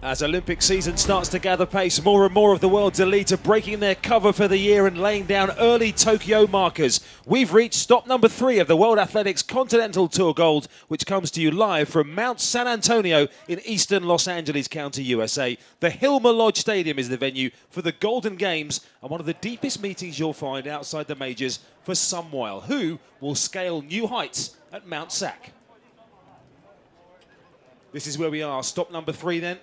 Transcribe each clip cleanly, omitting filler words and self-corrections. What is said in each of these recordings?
As Olympic season starts to gather pace, more and more of the world's elite are breaking their cover for the year and laying down early Tokyo markers. We've reached stop number 3 of the World Athletics Continental Tour Gold, which comes to you live from Mount San Antonio in eastern Los Angeles County, USA. The Hilmer Lodge Stadium is the venue for the Golden Games and one of the deepest meetings you'll find outside the majors for some while. Who will scale new heights at Mount Sac? This is where we are, stop number 3 then.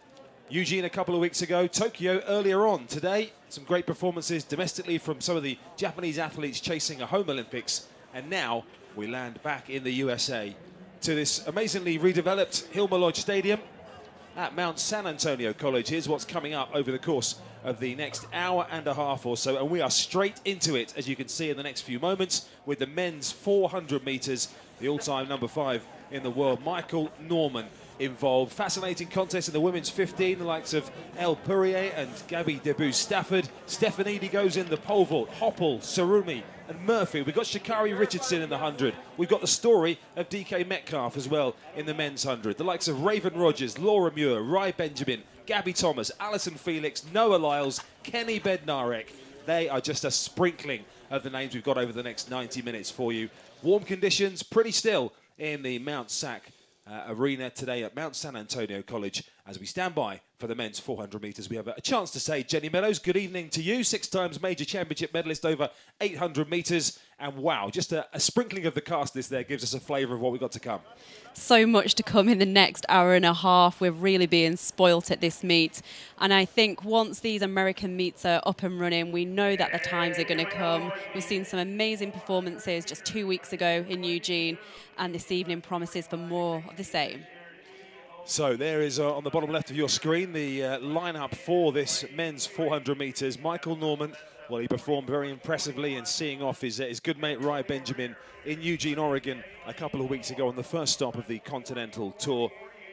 Eugene a couple of weeks ago, Tokyo earlier on. Today, some great performances domestically from some of the Japanese athletes chasing a home Olympics. And now we land back in the USA to this amazingly redeveloped Hilmer Lodge Stadium at Mount San Antonio College. Here's what's coming up over the course of the next hour and a half or so. And we are straight into it, as you can see in the next few moments, with the men's 400 meters, the all-time number 5 in the world, Michael Norman, involved. Fascinating contest in the women's 15, the likes of Elle Poirier and Gabby Debus-Stafford. Stefanidi goes in the pole vault, Hoppel, Sarumi and Murphy. We've got Sha'Carri Richardson in the 100. We've got the story of DK Metcalf as well in the men's 100. The likes of Raven Rogers, Laura Muir, Rai Benjamin, Gabby Thomas, Alison Felix, Noah Lyles, Kenny Bednarek. They are just a sprinkling of the names we've got over the next 90 minutes for you. Warm conditions, pretty still in the Mount Sac arena today at Mount San Antonio College. As we stand by for the men's 400 metres, we have a chance to say, Jenny Meadows, good evening to you. 6 times major championship medalist over 800 metres. And wow, just a sprinkling of the cast list there gives us a flavour of what we've got to come. So much to come in the next hour and a half. We're really being spoilt at this meet. And I think once these American meets are up and running, we know that the times are going to come. We've seen some amazing performances just 2 weeks ago in Eugene, and this evening promises for more of the same. So there is on the bottom left of your screen the lineup for this men's 400 metres. Michael Norman, well, he performed very impressively in seeing off his good mate Rai Benjamin in Eugene, Oregon a couple of weeks ago on the first stop of the Continental Tour.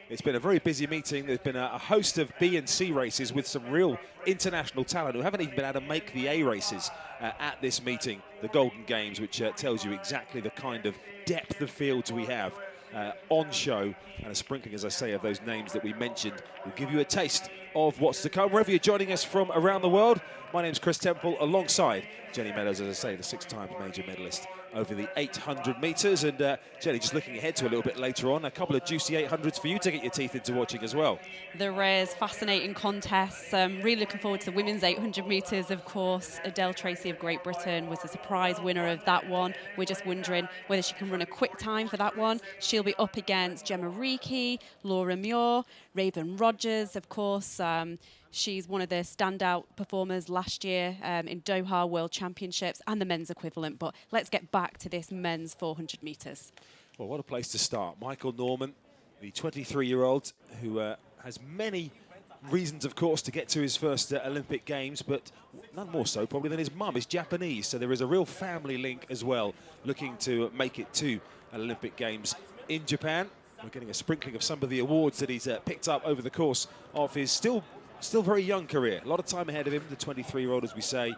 It's been a very busy meeting. There's been a host of B and C races with some real international talent who haven't even been able to make the A races at this meeting, the Golden Games, which tells you exactly the kind of depth of fields we have on show, and a sprinkling, as I say, of those names that we mentioned will give you a taste of what's to come. Wherever you're joining us from around the world, my name's Chris Temple, alongside Jenny Meadows, as I say, the 6-time major medalist over the 800 metres. And Jenny, just looking ahead to a little bit later on, a couple of juicy 800s for you to get your teeth into watching as well. There is fascinating contests. Really looking forward to the women's 800 metres, of course. Adele Tracy of Great Britain was the surprise winner of that one. We're just wondering whether she can run a quick time for that one. She'll be up against Gemma Reekie, Laura Muir, Raven Rogers, of course. She's one of the standout performers last year in Doha World Championships and the men's equivalent. But let's get back to this men's 400 metres. Well, what a place to start. Michael Norman, the 23-year-old who has many reasons, of course, to get to his first Olympic Games, but none more so probably than his mum is Japanese. So there is a real family link as well, looking to make it to an Olympic Games in Japan. We're getting a sprinkling of some of the awards that he's picked up over the course of his still very young career. A lot of time ahead of him. The 23-year-old, as we say,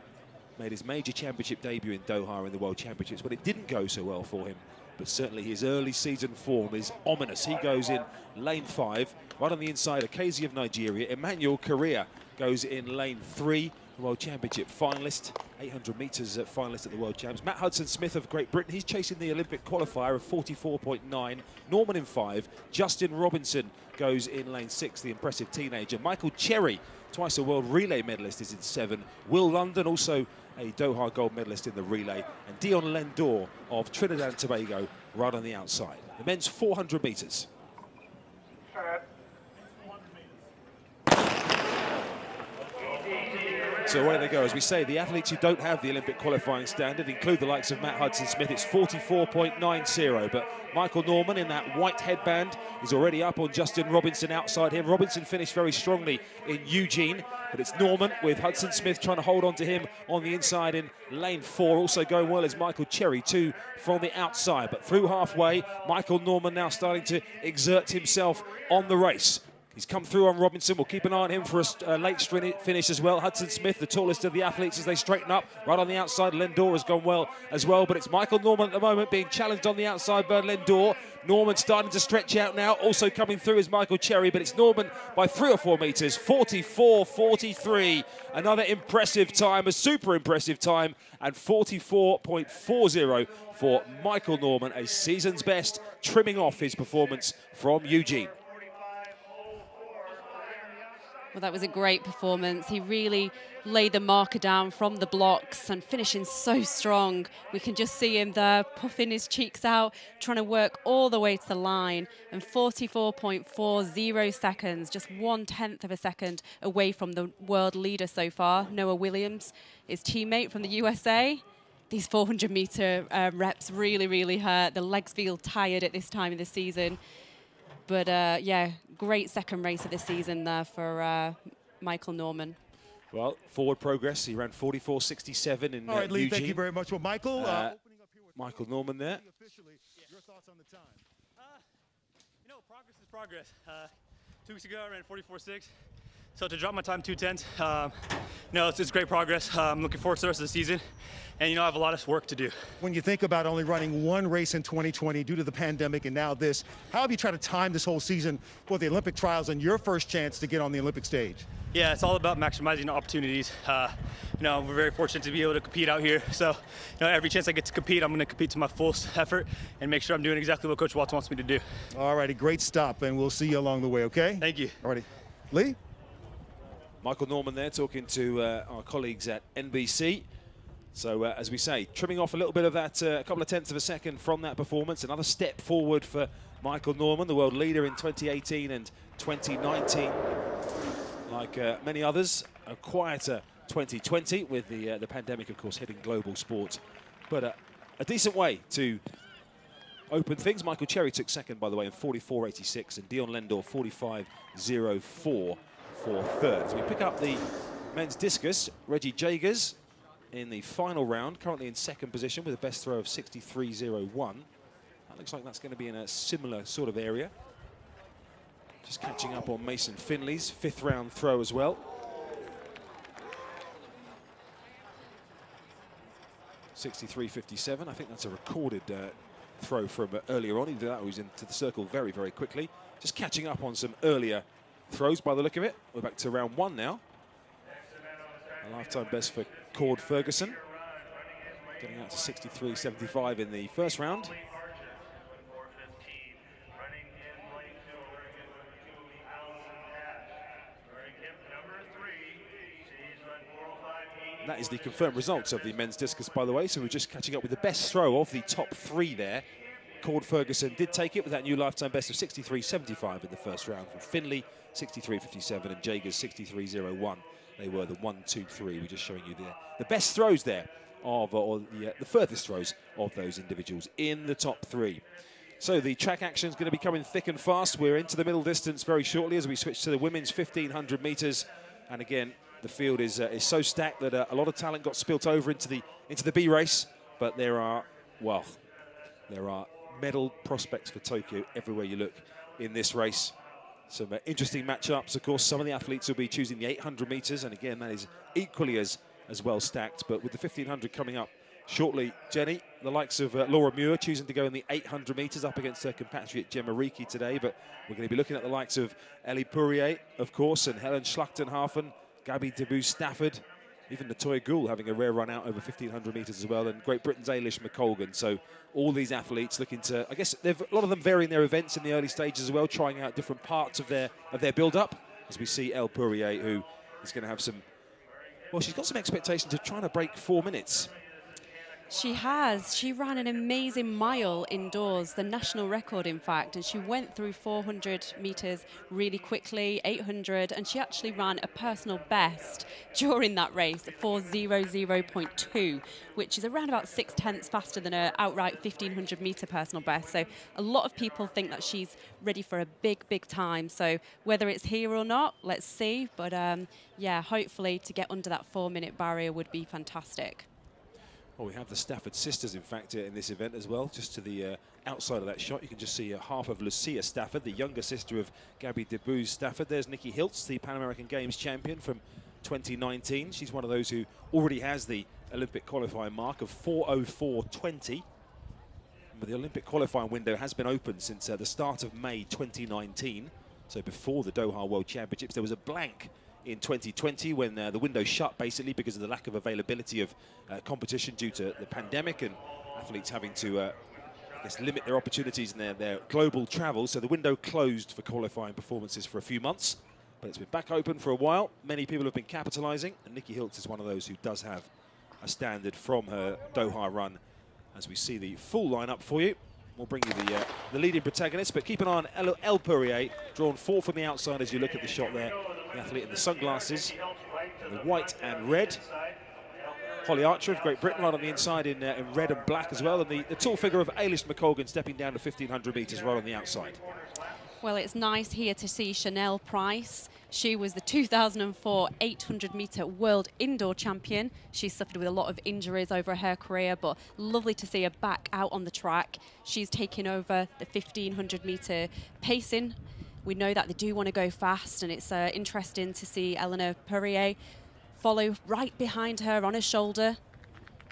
made his major championship debut in Doha in the World Championships, but it didn't go so well for him. But certainly his early season form is ominous. He goes in lane 5, right on the inside, Akazi of Nigeria. Emmanuel Correa goes in lane 3, World Championship finalist, 800 metres finalist at the World Champs. Matt Hudson-Smith of Great Britain, he's chasing the Olympic qualifier of 44.9. Norman in 5. Justin Robinson goes in lane 6, the impressive teenager. Michael Cherry, twice a world relay medalist, is in 7. Will London, also a Doha gold medalist in the relay. And Dion Lendor of Trinidad and Tobago, right on the outside. The men's 400 metres. So away they go. As we say, the athletes who don't have the Olympic qualifying standard include the likes of Matt Hudson-Smith. It's 44.90, but Michael Norman in that white headband is already up on Justin Robinson outside him. Robinson finished very strongly in Eugene, but it's Norman with Hudson-Smith trying to hold on to him on the inside in lane 4. Also going well is Michael Cherry, too, from the outside. But through halfway, Michael Norman now starting to exert himself on the race. He's come through on Robinson. We'll keep an eye on him for a late finish as well. Hudson Smith, the tallest of the athletes, as they straighten up. Right on the outside, Lindor has gone well as well, but it's Michael Norman at the moment being challenged on the outside by Lindor. Norman starting to stretch out now. Also coming through is Michael Cherry, but it's Norman by 3 or 4 metres, 44.43. Another impressive time, a super impressive time, and 44.40 for Michael Norman, a season's best, trimming off his performance from Eugene. Well, that was a great performance. He really laid the marker down from the blocks and finishing so strong. We can just see him there puffing his cheeks out, trying to work all the way to the line. And 44.40 seconds, just 1/10 of a second away from the world leader so far, Noah Williams, his teammate from the USA. These 400-meter reps really, really hurt. The legs feel tired at this time of the season. But, yeah, great second race of the season there for Michael Norman. Well, forward progress. He ran 44.67 in All right, Lee, Eugene. thank you very much. Well, Michael, opening up here with Michael Norman there. Officially, your thoughts on the time? You know, progress is progress. 2 weeks ago, I ran 44.6. So to drop my time 2:10, you know, it's great progress. I'm looking forward to the rest of the season. And, you know, I have a lot of work to do. When you think about only running one race in 2020 due to the pandemic and now this, how have you tried to time this whole season for the Olympic trials and your first chance to get on the Olympic stage? Yeah, it's all about maximizing opportunities. You know, we're very fortunate to be able to compete out here. So, you know, every chance I get to compete, I'm going to compete to my full effort and make sure I'm doing exactly what Coach Walton wants me to do. All righty, great stop, and we'll see you along the way, okay? Thank you. All righty. Lee? Michael Norman there talking to our colleagues at NBC. So, as we say, trimming off a little bit of that, a couple of tenths of a second from that performance. Another step forward for Michael Norman, the world leader in 2018 and 2019. Like many others, a quieter 2020 with the pandemic, of course, hitting global sport. But a decent way to open things. Michael Cherry took second, by the way, in 44.86, and Dion Lendor 45.04 for third. So we pick up the men's discus. Reggie Jagers in the final round, currently in second position with a best throw of 63.01. That looks like that's going to be in a similar sort of area. Just catching up on Mason Finley's fifth round throw as well. 63.57. I think that's a recorded throw from earlier on. He did that. He was into the circle very, very quickly. Just catching up on some earlier throws by the look of it. We're back to round one now. A lifetime best for Cord Ferguson. Getting out to 63.75 in the first round. That is the confirmed results of the men's discus, by the way. So we're just catching up with the best throw of the top three there. Cord Ferguson did take it with that new lifetime best of 63.75 in the first round from Finley, 63.57, and Jagers 63.01. They were the 1, 2, 3. We're just showing you the best throws there of, or the furthest throws of those individuals in the top three. So the track action is going to be coming thick and fast. We're into the middle distance very shortly as we switch to the women's 1,500 metres. And again, the field is so stacked that a lot of talent got spilt over into the B race. But there are medal prospects for Tokyo everywhere you look in this race. Some interesting matchups, of course. Some of the athletes will be choosing the 800 metres, and again, that is equally as well stacked. But with the 1,500 coming up shortly, Jenny, the likes of Laura Muir choosing to go in the 800 metres up against her compatriot Gemma Reiki today. But we're going to be looking at the likes of Ellie Pourier, of course, and Helen Schlachtenhafen, Gabby Debus-Stafford, even Natoya Gould having a rare run out over 1,500 metres as well, and Great Britain's Ailish McColgan. So all these athletes looking to, I guess, a lot of them varying their events in the early stages as well, trying out different parts of their build-up. As we see Elle Pourier, who is going to have some, well, she's got some expectations of trying to break 4 minutes. She has. She ran an amazing mile indoors, the national record, in fact, and she went through 400 metres really quickly, 800, and she actually ran a personal best during that race, 4:00.2, which is around about 6/10 faster than her outright 1,500 metre personal best. So a lot of people think that she's ready for a big, big time. So whether it's here or not, let's see. But yeah, hopefully to get under that 4-minute barrier would be fantastic. Well, we have the Stafford sisters, in fact, in this event as well, just to the outside of that shot, you can just see half of Lucia Stafford, the younger sister of Gabby Debus Stafford. There's Nikki Hiltz, the Pan American Games champion from 2019. She's one of those who already has the Olympic qualifying mark of 4:04.20. But the Olympic qualifying window has been open since the start of May 2019. So before the Doha World Championships, there was a blank in 2020 when the window shut basically because of the lack of availability of competition due to the pandemic and athletes having to I guess limit their opportunities and their global travel. So the window closed for qualifying performances for a few months, but it's been back open for a while. Many people have been capitalizing, and Nikki Hiltz is one of those who does have a standard from her Doha run. As we see the full lineup for you, we'll bring you the leading protagonist, but keep an eye on El Pourier, drawn 4 from the outside as you look at the shot there. The athlete in the sunglasses, the white and red. Holly Archer of Great Britain right on the inside in red and black as well, and the tall figure of Ailish McColgan stepping down to 1,500 metres right on the outside. Well, it's nice here to see Chanel Price. She was the 2004 800-metre world indoor champion. She suffered with a lot of injuries over her career, but lovely to see her back out on the track. She's taking over the 1,500-metre pacing. We know that they do want to go fast, and it's interesting to see Eleanor Pourier follow right behind her on her shoulder.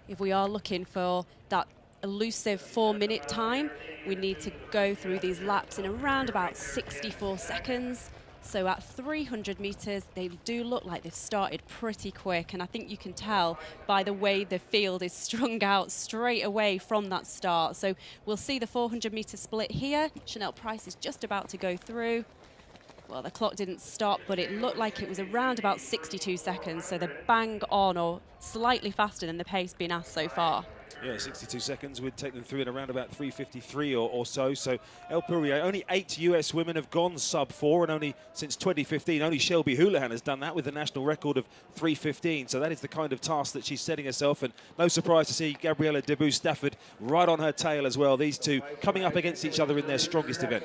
If we are looking for that elusive 4-minute time, we need to go through these laps in around about 64 seconds. So at 300 metres, they do look like they've started pretty quick, and I think you can tell by the way the field is strung out straight away from that start. So we'll see the 400-metre split here. Chanel Price is just about to go through. Well, the clock didn't stop, but it looked like it was around about 62 seconds, so they're bang on or slightly faster than the pace being asked so far. Yeah, 62 seconds would take them through at around about 3:53 or so. So El Pourier, only 8 US women have gone sub-4, and only since 2015, only Shelby Houlihan has done that with the national record of 3:15. So that is the kind of task that she's setting herself, and no surprise to see Gabriella Debus Stafford right on her tail as well. These two coming up against each other in their strongest event.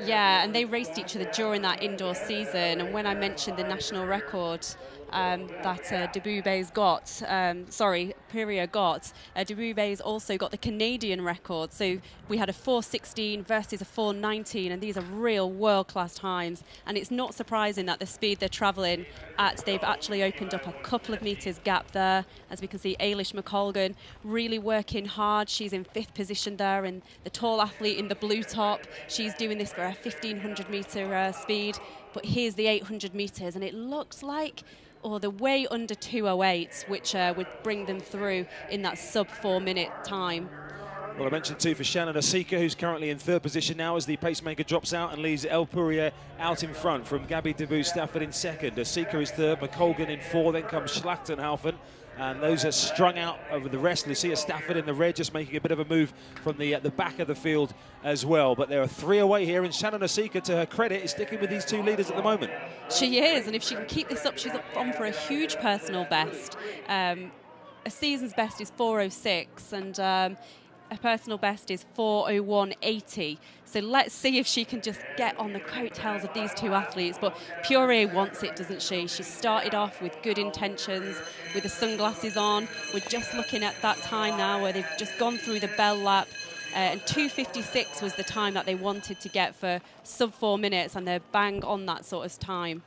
Yeah, and they raced each other during that indoor season, and when I mentioned the national record that Pourier got, Debubé's also got the Canadian record. So we had a 4:16 versus a 4:19, and these are real world-class times. And it's not surprising that the speed they're travelling at, they've actually opened up a couple of metres gap there. As we can see, Ailish McColgan really working hard. She's in 5th position there, and the tall athlete in the blue top, she's doing this for a 1,500-metre speed. But here's the 800 metres, and it looks like they're way under 2:08, which would bring them through in that sub-4-minute time. Well, I mentioned too for Shannon Asika, who's currently in 3rd position now as the pacemaker drops out and leaves El Pourier out in front from Gabby Debus Stafford in 2nd. Asika is 3rd, McColgan in 4th, then comes Schlachtenhaufen. And those are strung out over the rest. Lucia Stafford in the red, just making a bit of a move from the back of the field as well. But there are 3 away here, and Shannon Asika, to her credit, is sticking with these 2 leaders at the moment. She is, and if she can keep this up, she's up for a huge personal best. A season's best is 4:06, and a personal best is 4:01.80. So let's see if she can just get on the coattails of these 2 athletes. But Pourier wants it, doesn't she? She started off with good intentions, with the sunglasses on. We're just looking at that time now where they've just gone through the bell lap. And 2:56 was the time that they wanted to get for sub-4 minutes, and they're bang on that sort of time.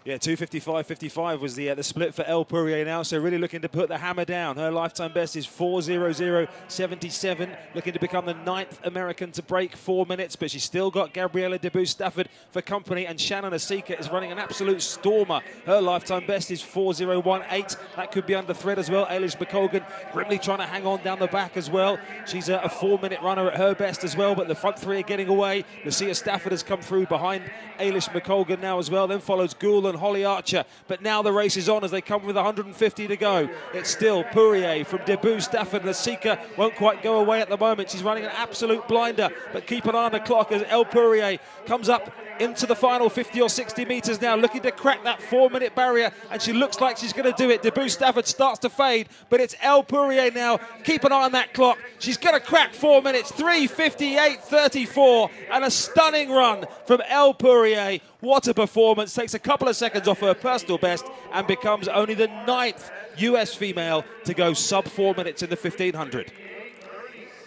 Yeah, 2:55.55 was the split for El Pourier now, so really looking to put the hammer down. Her lifetime best is 4:00.77, looking to become the 9th American to break 4 minutes, but she's still got Gabriella Debus Stafford for company, and Shannon Asika is running an absolute stormer. Her lifetime best is 4:01.8. That could be under threat as well. Ailish McColgan grimly trying to hang on down the back as well. She's a 4-minute runner at her best as well, but the front 3 are getting away. Lucia Stafford has come through behind Ailish McColgan now as well, then follows Gould and Holly Archer, but now the race is on as they come with 150 to go. It's still Pourier from Debus Stafford. Asika won't quite go away at the moment. She's running an absolute blinder, but keep an eye on the clock as El Pourier comes up into the final 50 or 60 metres now, looking to crack that 4-minute barrier, and she looks like she's going to do it. Debus Stafford starts to fade, but it's El Pourier now. Keep an eye on that clock. She's going to crack 4 minutes, 3:58.34, and a stunning run from El Pourier. What a performance. Takes a couple of seconds off her personal best and becomes only the 9th US female to go sub-4 minutes in the 1,500.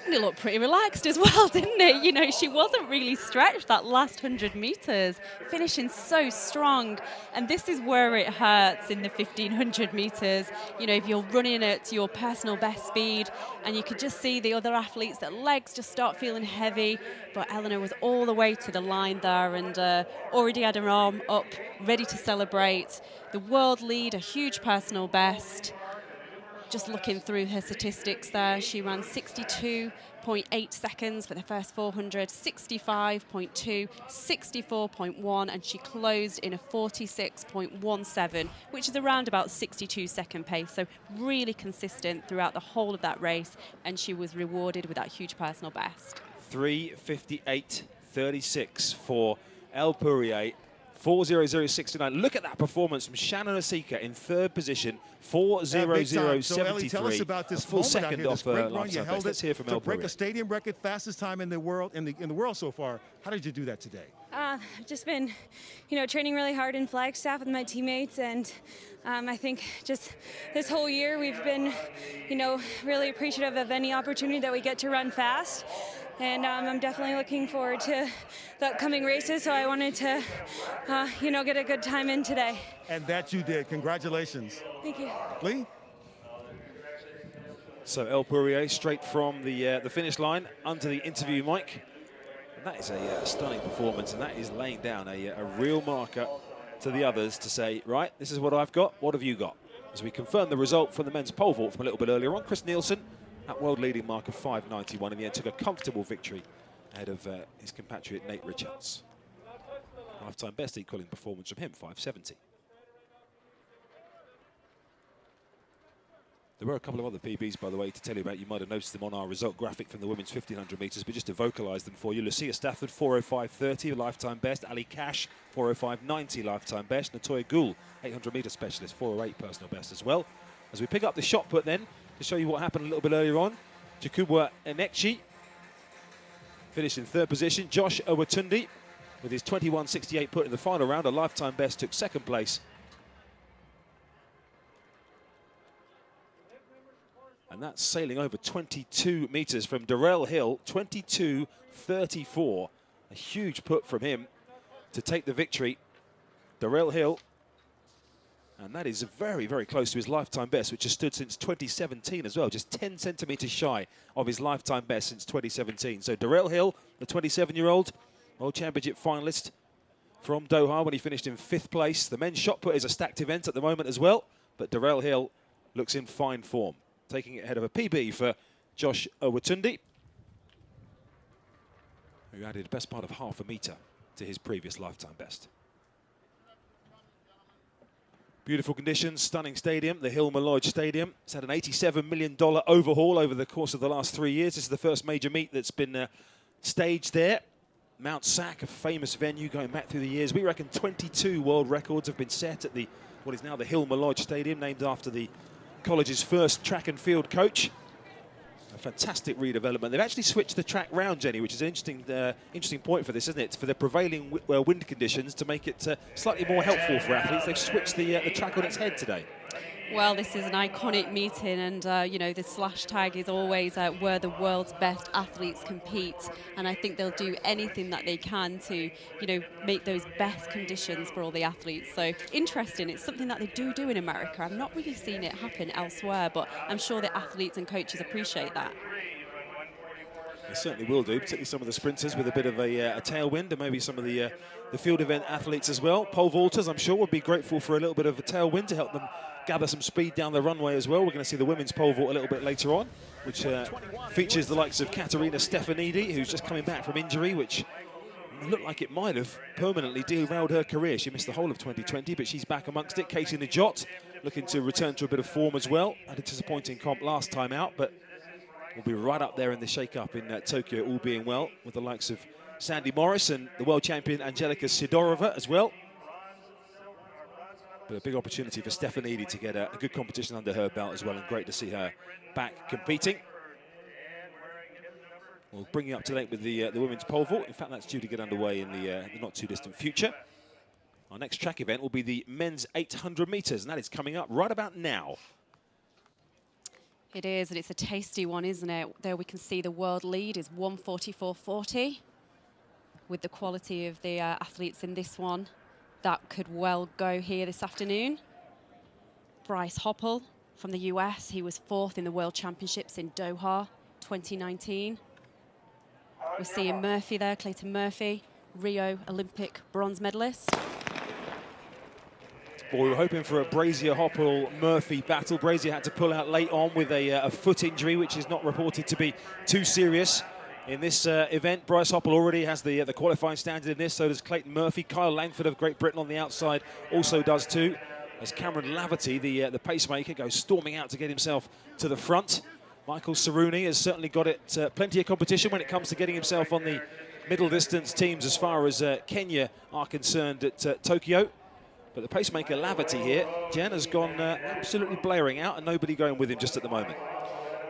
He looked pretty relaxed as well, didn't he? You know, she wasn't really stretched that last 100 metres, finishing so strong. And this is where it hurts in the 1500 metres. You know, if you're running at your personal best speed, and you could just see the other athletes, their legs just start feeling heavy. But Eleanor was all the way to the line there and already had her arm up, ready to celebrate. The world lead, a huge personal best. Just looking through her statistics there, she ran 62.8 seconds for the first 400, 65.2, 64.1, and she closed in a 46.17, which is around about 62-second pace. So really consistent throughout the whole of that race, and she was rewarded with that huge personal best. 3:58.36 for El Pourier. 4:00.69. Look at that performance from Shannon Asika in third position. 4:00.73. So Ellie, tell us about this full moment second out here, off this great run. You lifetime held best. Let's hear from El to break Pourier. a stadium record, fastest time in the world in the world so far. How did you do that today? I've just been, you know, training really hard in Flagstaff with my teammates, and I think just this whole year we've been, you know, really appreciative of any opportunity that we get to run fast. And I'm definitely looking forward to the upcoming races, so I wanted to, you know, get a good time in today. And that you did. Congratulations. Thank you. Lee? So El Pourier straight from the finish line onto the interview mic. And that is a stunning performance, and that is laying down a real marker to the others to say, right, this is what I've got, what have you got? As we confirm the result from the men's pole vault from a little bit earlier on, Chris Nielsen, that world-leading mark of 5:91, in the end took a comfortable victory ahead of his compatriot Nate Richards. Lifetime best equaling performance from him, 5:70. There were a couple of other PBs, by the way, to tell you about. You might have noticed them on our result graphic from the women's 1500 metres, but just to vocalise them for you. Lucia Stafford, 4:05.30, lifetime best. Ali Cash, 4:05.90, lifetime best. Natoya Gould, 800 metre specialist, 4:08 personal best as well. As we pick up the shot put then, to show you what happened a little bit earlier on, Jakubwa Enekchi finished in third position. Josh Owatunde, with his 21.68 put in the final round, a lifetime best, took second place. And that's sailing over 22 metres from Darrell Hill, 22.34. A huge put from him to take the victory. Darrell Hill. And that is very, very close to his lifetime best, which has stood since 2017 as well, just 10 centimetres shy of his lifetime best since 2017. So Darrell Hill, the 27-year-old World Championship finalist from Doha when he finished in 5th place. The men's shot put is a stacked event at the moment as well, but Darrell Hill looks in fine form, taking it ahead of a PB for Josh Owatunde, who added the best part of half a metre to his previous lifetime best. Beautiful conditions, stunning stadium, the Hill Malloy Stadium. It's had an $87 million overhaul over the course of the last 3 years. This is the first major meet that's been staged there. Mount Sac, a famous venue going back through the years. We reckon 22 world records have been set at what is now the Hill Malloy Stadium, named after the college's first track and field coach. A fantastic redevelopment. They've actually switched the track round, Jenny, which is an interesting point for this, isn't it? For the prevailing wind conditions, to make it slightly more helpful for athletes, they've switched the track on its head today. Well, this is an iconic meeting, and you know, the slash tag is always where the world's best athletes compete, and I think they'll do anything that they can to, you know, make those best conditions for all the athletes. So interesting. It's something that they do in America. I've not really seen it happen elsewhere, but I'm sure the athletes and coaches appreciate that. They certainly will do, particularly some of the sprinters with a bit of a tailwind, and maybe some of the field event athletes as well. Pole vaulters, I'm sure, would be grateful for a little bit of a tailwind to help them gather some speed down the runway as well. We're going to see the women's pole vault a little bit later on, which features the likes of Katerina Stefanidi, who's just coming back from injury, which looked like it might have permanently derailed her career. She missed the whole of 2020, but she's back amongst it. Katie Najot looking to return to a bit of form as well. Had a disappointing comp last time out, but will be right up there in the shake-up in Tokyo, all being well, with the likes of Sandy Morris and the world champion Angelika Sidorova as well. But a big opportunity for Stefanidi to get a good competition under her belt as well, and great to see her back competing. We'll bring you up to date with the women's pole vault. In fact, that's due to get underway in the not too distant future. Our next track event will be the men's 800 metres, and that is coming up right about now. It is, and it's a tasty one, isn't it? There we can see the world lead is 1:44.40. With the quality of the athletes in this one, that could well go here this afternoon. Bryce Hoppel from the US, he was 4th in the World Championships in Doha 2019. We're seeing Murphy there, Clayton Murphy, Rio Olympic bronze medalist. Well, we were hoping for a Brazier-Hoppel-Murphy battle. Brazier had to pull out late on with a foot injury, which is not reported to be too serious. In this event, Bryce Hoppel already has the qualifying standard in this, so does Clayton Murphy. Kyle Langford of Great Britain on the outside also does too. As Cameron Laverty, the pacemaker, goes storming out to get himself to the front. Michael Saruni has certainly got it plenty of competition when it comes to getting himself on the middle distance teams as far as Kenya are concerned at Tokyo. But the pacemaker Laverty here, Jen, has gone absolutely blaring out and nobody going with him just at the moment.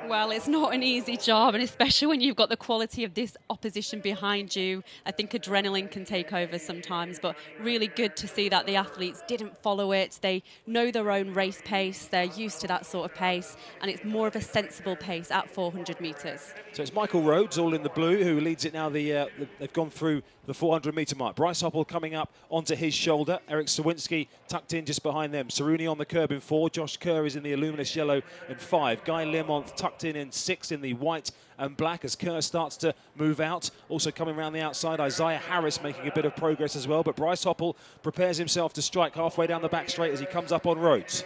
Well, it's not an easy job, and especially when you've got the quality of this opposition behind you. I think adrenaline can take over sometimes, but really good to see that the athletes didn't follow it. They know their own race pace. They're used to that sort of pace, and it's more of a sensible pace at 400 metres. So it's Michael Rhodes, all in the blue, who leads it now. They've gone through the 400-metre mark. Bryce Hoppel coming up onto his shoulder. Eric Sawinski tucked in just behind them. Saruni on the curb in 4. Josh Kerr is in the luminous yellow in 5. Guy Learmonth tucked in 6 in the white and black as Kerr starts to move out. Also coming around the outside, Isaiah Harris making a bit of progress as well. But Bryce Hoppel prepares himself to strike halfway down the back straight as he comes up on Rhodes.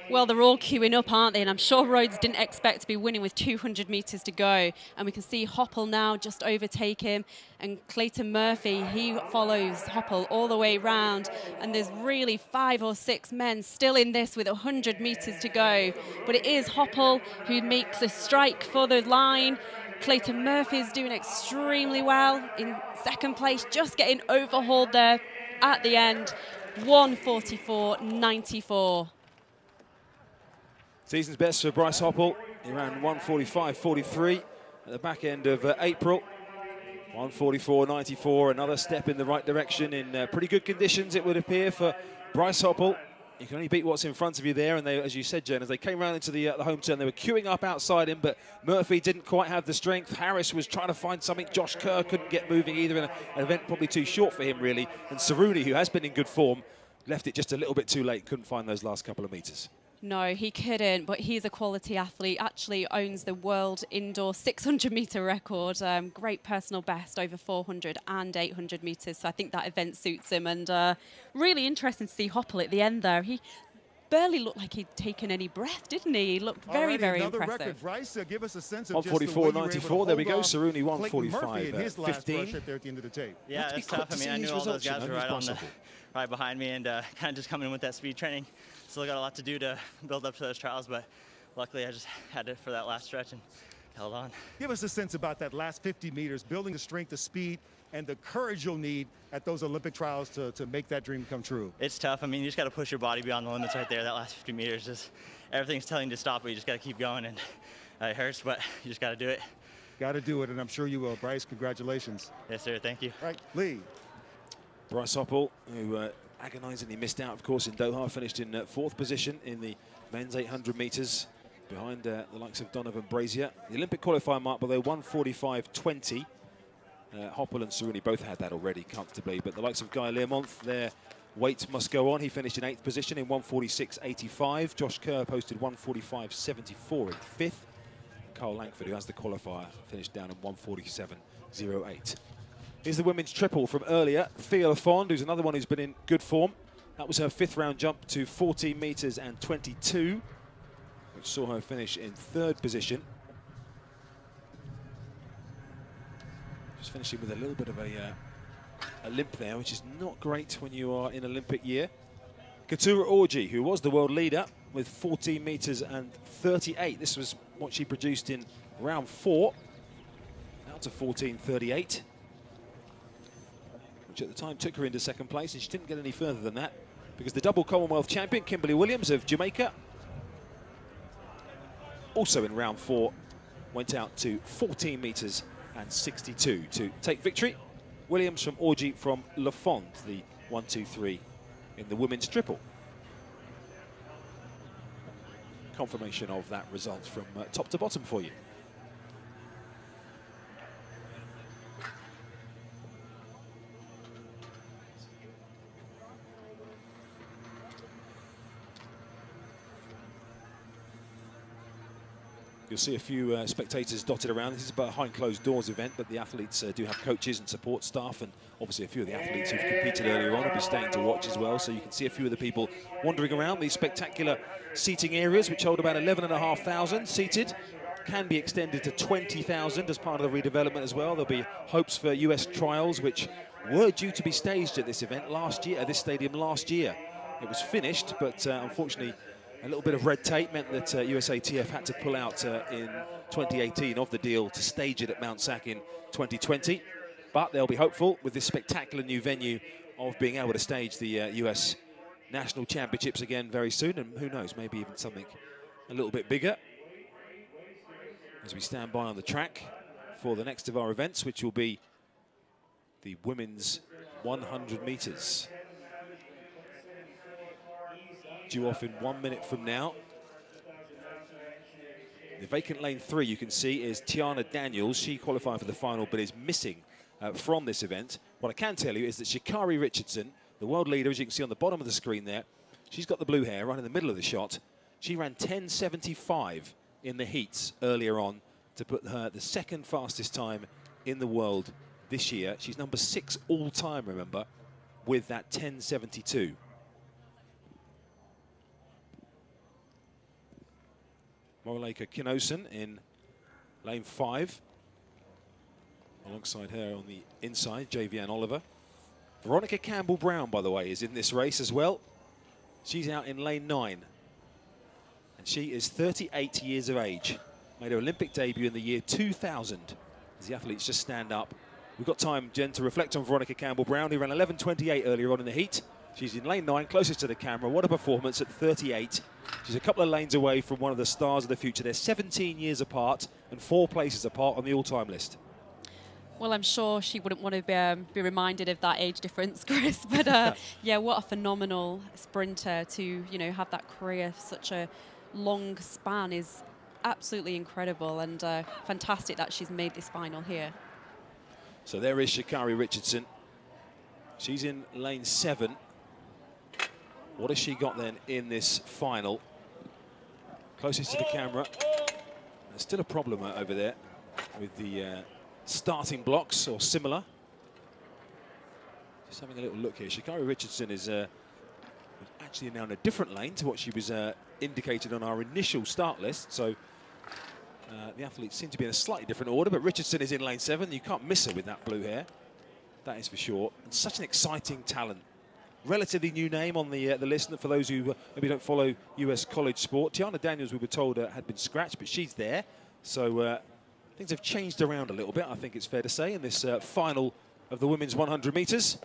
Well, they're all queuing up, aren't they? And I'm sure Rhodes didn't expect to be winning with 200 metres to go. And we can see Hoppel now just overtake him. And Clayton Murphy, he follows Hoppel all the way round. And there's really 5 or 6 men still in this with 100 metres to go. But it is Hoppel who makes a strike for the line. Clayton Murphy is doing extremely well in second place, just getting overhauled there at the end. 1:44.94. Season's best for Bryce Hoppel. He ran 1:45.43 at the back end of April. 1:44.94, another step in the right direction in pretty good conditions, it would appear, for Bryce Hoppel. You can only beat what's in front of you there, and they, as you said, Jen, as they came round into the home turn, they were queuing up outside him, but Murphy didn't quite have the strength. Harris was trying to find something. Josh Kerr couldn't get moving either, in an event probably too short for him, really. And Saruni, who has been in good form, left it just a little bit too late, couldn't find those last couple of metres. No, he couldn't, but he's a quality athlete, actually owns the world indoor 600-metre record. Great personal best over 400 and 800 metres, so I think that event suits him. And really interesting to see Hoppel at the end there. He barely looked like he'd taken any breath, didn't he? He looked very, very impressive. Record. Bryce, give us a sense of 1:44.94, there we go. Saruni 1:45.15. Right there at the end of the tape. Yeah, that's tough. I mean, I knew all those guys were right behind me, and kind of just coming in with that speed training. Still got a lot to do to build up to those trials, but luckily I just had it for that last stretch and held on. Give us a sense about that last 50 meters, building the strength, the speed, and the courage you'll need at those Olympic trials to make that dream come true. It's tough. I mean, you just got to push your body beyond the limits right there. That last 50 meters, just everything's telling you to stop, but you just got to keep going, and it hurts, but you just got to do it. Got to do it, and I'm sure you will. Bryce, congratulations. Yes, sir. Thank you. All right, Lee. Bryce Hoppel, who agonisingly missed out, of course, in Doha, finished in 4th position in the men's 800 metres behind the likes of Donovan Brazier. The Olympic qualifier mark, by the way, 1:45.20. Hoppel and Saruni both had that already comfortably, but the likes of Guy Learmonth, their weight must go on. He finished in 8th position in 1:46.85. Josh Kerr posted 1:45.74 in 5th. Carl Langford, who has the qualifier, finished down in 1:47.08. Here's the women's triple from earlier. Thea Lafond, who's another one who's been in good form. That was her 5th round jump to 14 metres and 22, which saw her finish in 3rd position. Just finishing with a little bit of a limp there, which is not great when you are in Olympic year. Katura Orji, who was the world leader with 14 metres and 38. This was what she produced in round 4. Now to 14.38. Which at the time took her into 2nd place, and she didn't get any further than that because the double Commonwealth champion, Kimberly Williams of Jamaica, also in round 4, went out to 14 metres and 62 to take victory. Williams from Orji from Lafond, the 1-2-3 in the women's triple. confirmation of that result from top to bottom for you. You'll see a few spectators dotted around. This is a behind closed doors event, but the athletes do have coaches and support staff, and obviously a few of the athletes who've competed earlier on will be staying to watch as well. So you can see a few of the people wandering around these spectacular seating areas, which hold about 11,500 seated. Can be extended to 20,000 as part of the redevelopment as well. There'll be hopes for US trials, which were due to be staged at this event last year, at this stadium last year. It was finished, but unfortunately, a little bit of red tape meant that USATF had to pull out in 2018 of the deal to stage it at Mount Sac in 2020. But they'll be hopeful with this spectacular new venue of being able to stage the US National Championships again very soon. And who knows, maybe even something a little bit bigger. As we stand by on the track for the next of our events, which will be the women's 100 meters. Due off in 1 minute from now. The vacant lane 3 you can see is Tiana Daniels. She qualified for the final but is missing from this event. What I can tell you is that Sha'Carri Richardson, the world leader, as you can see on the bottom of the screen there, she's got the blue hair right in the middle of the shot. She ran 10.75 in the heats earlier on to put her the second fastest time in the world this year. She's number 6 all time, remember, with that 10.72. Moraleka Kinosen in lane 5. Alongside her on the inside, Javianne Oliver. Veronica Campbell-Brown, by the way, is in this race as well. She's out in lane 9. And she is 38 years of age. Made her Olympic debut in the year 2000. As the athletes just stand up. We've got time, Jen, to reflect on Veronica Campbell-Brown, who ran 11.28 earlier on in the heat. She's in lane 9, closest to the camera. What a performance at 38. She's a couple of lanes away from one of the stars of the future. They're 17 years apart and 4 places apart on the all-time list. Well, I'm sure she wouldn't want to be reminded of that age difference, Chris. But yeah, what a phenomenal sprinter to, you know, have that career for such a long span is absolutely incredible, and fantastic that she's made this final here. So there is Sha'Carri Richardson. She's in lane 7. What has she got then in this final? Closest to the camera. There's still a problem over there with the starting blocks or similar. Just having a little look here. Sha'Carri Richardson is actually now in a different lane to what she was indicated on our initial start list. So the athletes seem to be in a slightly different order, but Richardson is in lane 7. You can't miss her with that blue hair. That is for sure. And such an exciting talent. Relatively new name on the list for those who maybe don't follow US college sport. Tiana Daniels, we were told, had been scratched, but she's there. So things have changed around a little bit, I think it's fair to say, in this final of the women's 100 meters.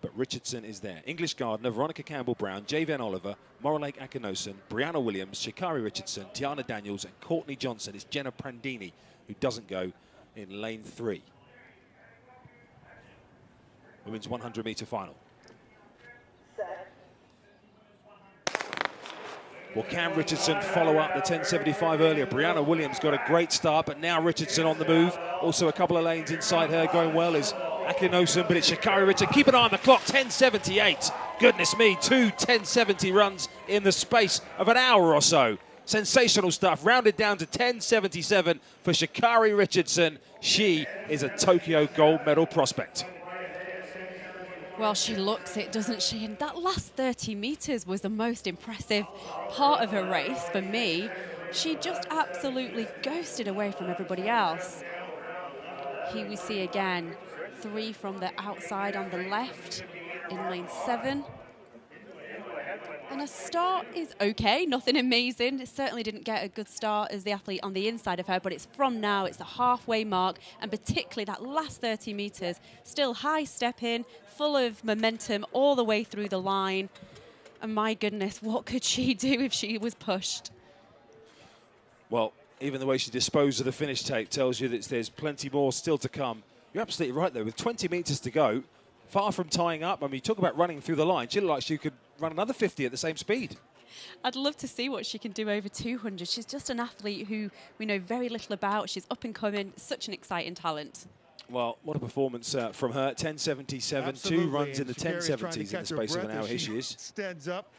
But Richardson is there. English Gardner, Veronica Campbell-Brown, Javianne Oliver, Moraleka Akinosen, Brianna Williams, Sha'Carri Richardson, Tiana Daniels, and Courtney Johnson. It's Jenna Prandini who doesn't go in lane 3. Women's 100-meter final. Will Cam Richardson follow up the 10.75 earlier? Brianna Williams got a great start, but now Richardson on the move. Also a couple of lanes inside her going well is Akinosen, but it's Sha'Carri Richardson. Keep an eye on the clock, 10.78. Goodness me, 2 10.70 runs in the space of an hour or so. Sensational stuff, rounded down to 10.77 for Sha'Carri Richardson. She is a Tokyo gold medal prospect. Well, she looks it, doesn't she? And that last 30 metres was the most impressive part of her race for me. She just absolutely ghosted away from everybody else. Here we see again 3 from the outside on the left in lane 7. And her start is okay, nothing amazing. It certainly didn't get a good start as the athlete on the inside of her, but it's from now, it's the halfway mark, and particularly that last 30 metres, still high step in, full of momentum all the way through the line. And my goodness, what could she do if she was pushed? Well, even the way she disposed of the finish tape tells you that there's plenty more still to come. You're absolutely right, though. With 20 metres to go, far from tying up. I mean, you talk about running through the line. She looked like she could run another 50 at the same speed. I'd love to see what she can do over 200. She's just an athlete who we know very little about. She's up and coming, such an exciting talent. Well, what a performance from her. 10.77, Absolutely. 2 runs in the Sha'Carri's trying to 10.70s in catch the her space of an breath hour. as Here she is. Stands up.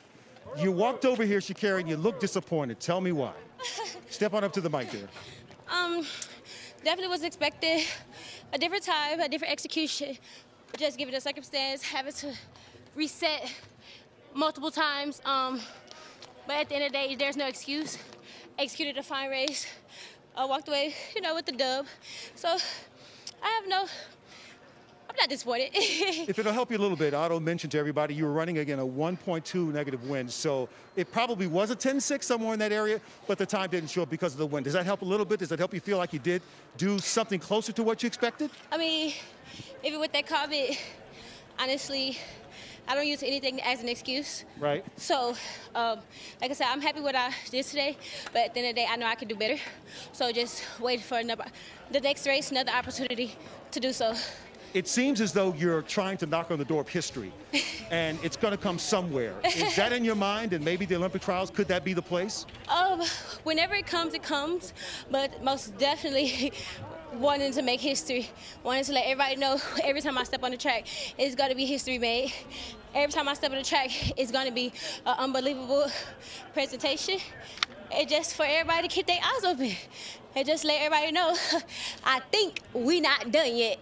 You walked over here, Sha'Carri, and you look disappointed. Tell me why. Step on up to the mic there. Definitely was expected. A different time, a different execution. Just given the circumstance, having to reset multiple times. But at the end of the day, there's no excuse. Executed a fine race. Walked away, with the dub. So I'm not disappointed. If it'll help you a little bit, Otto mentioned to everybody you were running again a 1.2 negative wind. So it probably was a 10.6 somewhere in that area, but the time didn't show up because of the wind. Does that help a little bit? Does that help you feel like you did do something closer to what you expected? I mean, even with that comment, honestly, I don't use anything as an excuse. Right. So, like I said, I'm happy with what I did today, but at the end of the day, I know I can do better. So just wait for the next race, another opportunity to do so. It seems as though you're trying to knock on the door of history, and it's going to come somewhere. Is that in your mind, and maybe the Olympic trials, could that be the place? Whenever it comes, but most definitely wanting to make history, wanting to let everybody know every time I step on the track, it's going to be history made. Every time I step on the track, it's going to be an unbelievable presentation. And just for everybody to keep their eyes open and just let everybody know, I think we not done yet.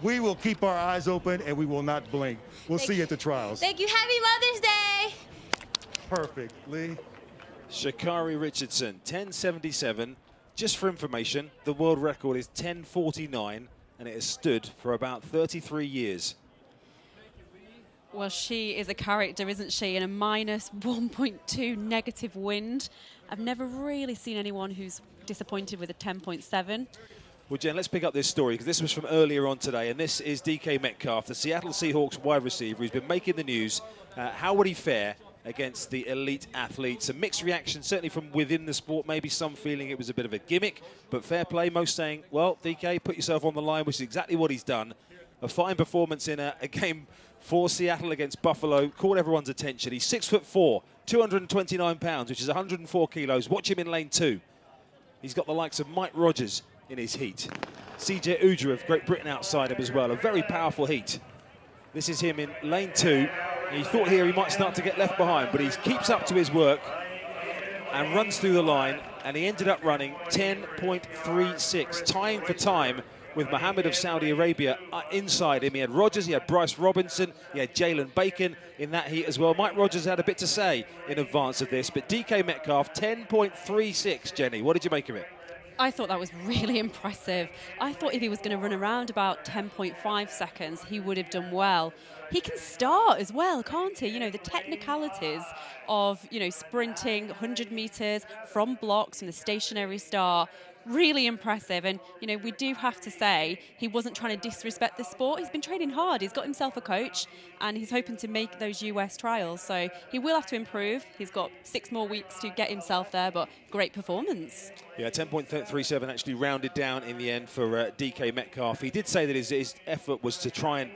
We will keep our eyes open and we will not blink. We'll see you at the trials. Thank you. Happy Mother's Day. Perfect, Lee. Sha'Carri Richardson, 10.77. Just for information, the world record is 10.49, and it has stood for about 33 years. Well, she is a character, isn't she? In a minus 1.2 negative wind. I've never really seen anyone who's disappointed with a 10.7. Well, Jen, let's pick up this story, because this was from earlier on today, and this is DK Metcalf, the Seattle Seahawks wide receiver, who's been making the news. How would he fare against the elite athletes? A mixed reaction, certainly from within the sport. Maybe some feeling it was a bit of a gimmick, but fair play. Most saying, well, DK, put yourself on the line, which is exactly what he's done. A fine performance in a game for Seattle against Buffalo, caught everyone's attention. He's 6'4", 229 pounds, which is 104 kilos. Watch him in lane 2. He's got the likes of Mike Rogers in his heat. CJ Uja of Great Britain outside him as well. A very powerful heat. This is him in lane 2. He thought here he might start to get left behind, but he keeps up to his work and runs through the line, and he ended up running 10.36, tying for time with Mohammed of Saudi Arabia inside him. He had Rogers, he had Bryce Robinson, he had Jalen Bacon in that heat as well. Mike Rogers had a bit to say in advance of this, but DK Metcalf, 10.36, Jenny. What did you make of it? I thought that was really impressive. I thought if he was going to run around about 10.5 seconds, he would have done well. He can start as well, can't he? The technicalities of, sprinting 100 meters from blocks and the stationary start, really impressive. And, we do have to say he wasn't trying to disrespect the sport. He's been training hard. He's got himself a coach, and he's hoping to make those US trials. So he will have to improve. He's got 6 more weeks to get himself there, but great performance. Yeah, 10.37 actually rounded down in the end for DK Metcalf. He did say that his effort was to try and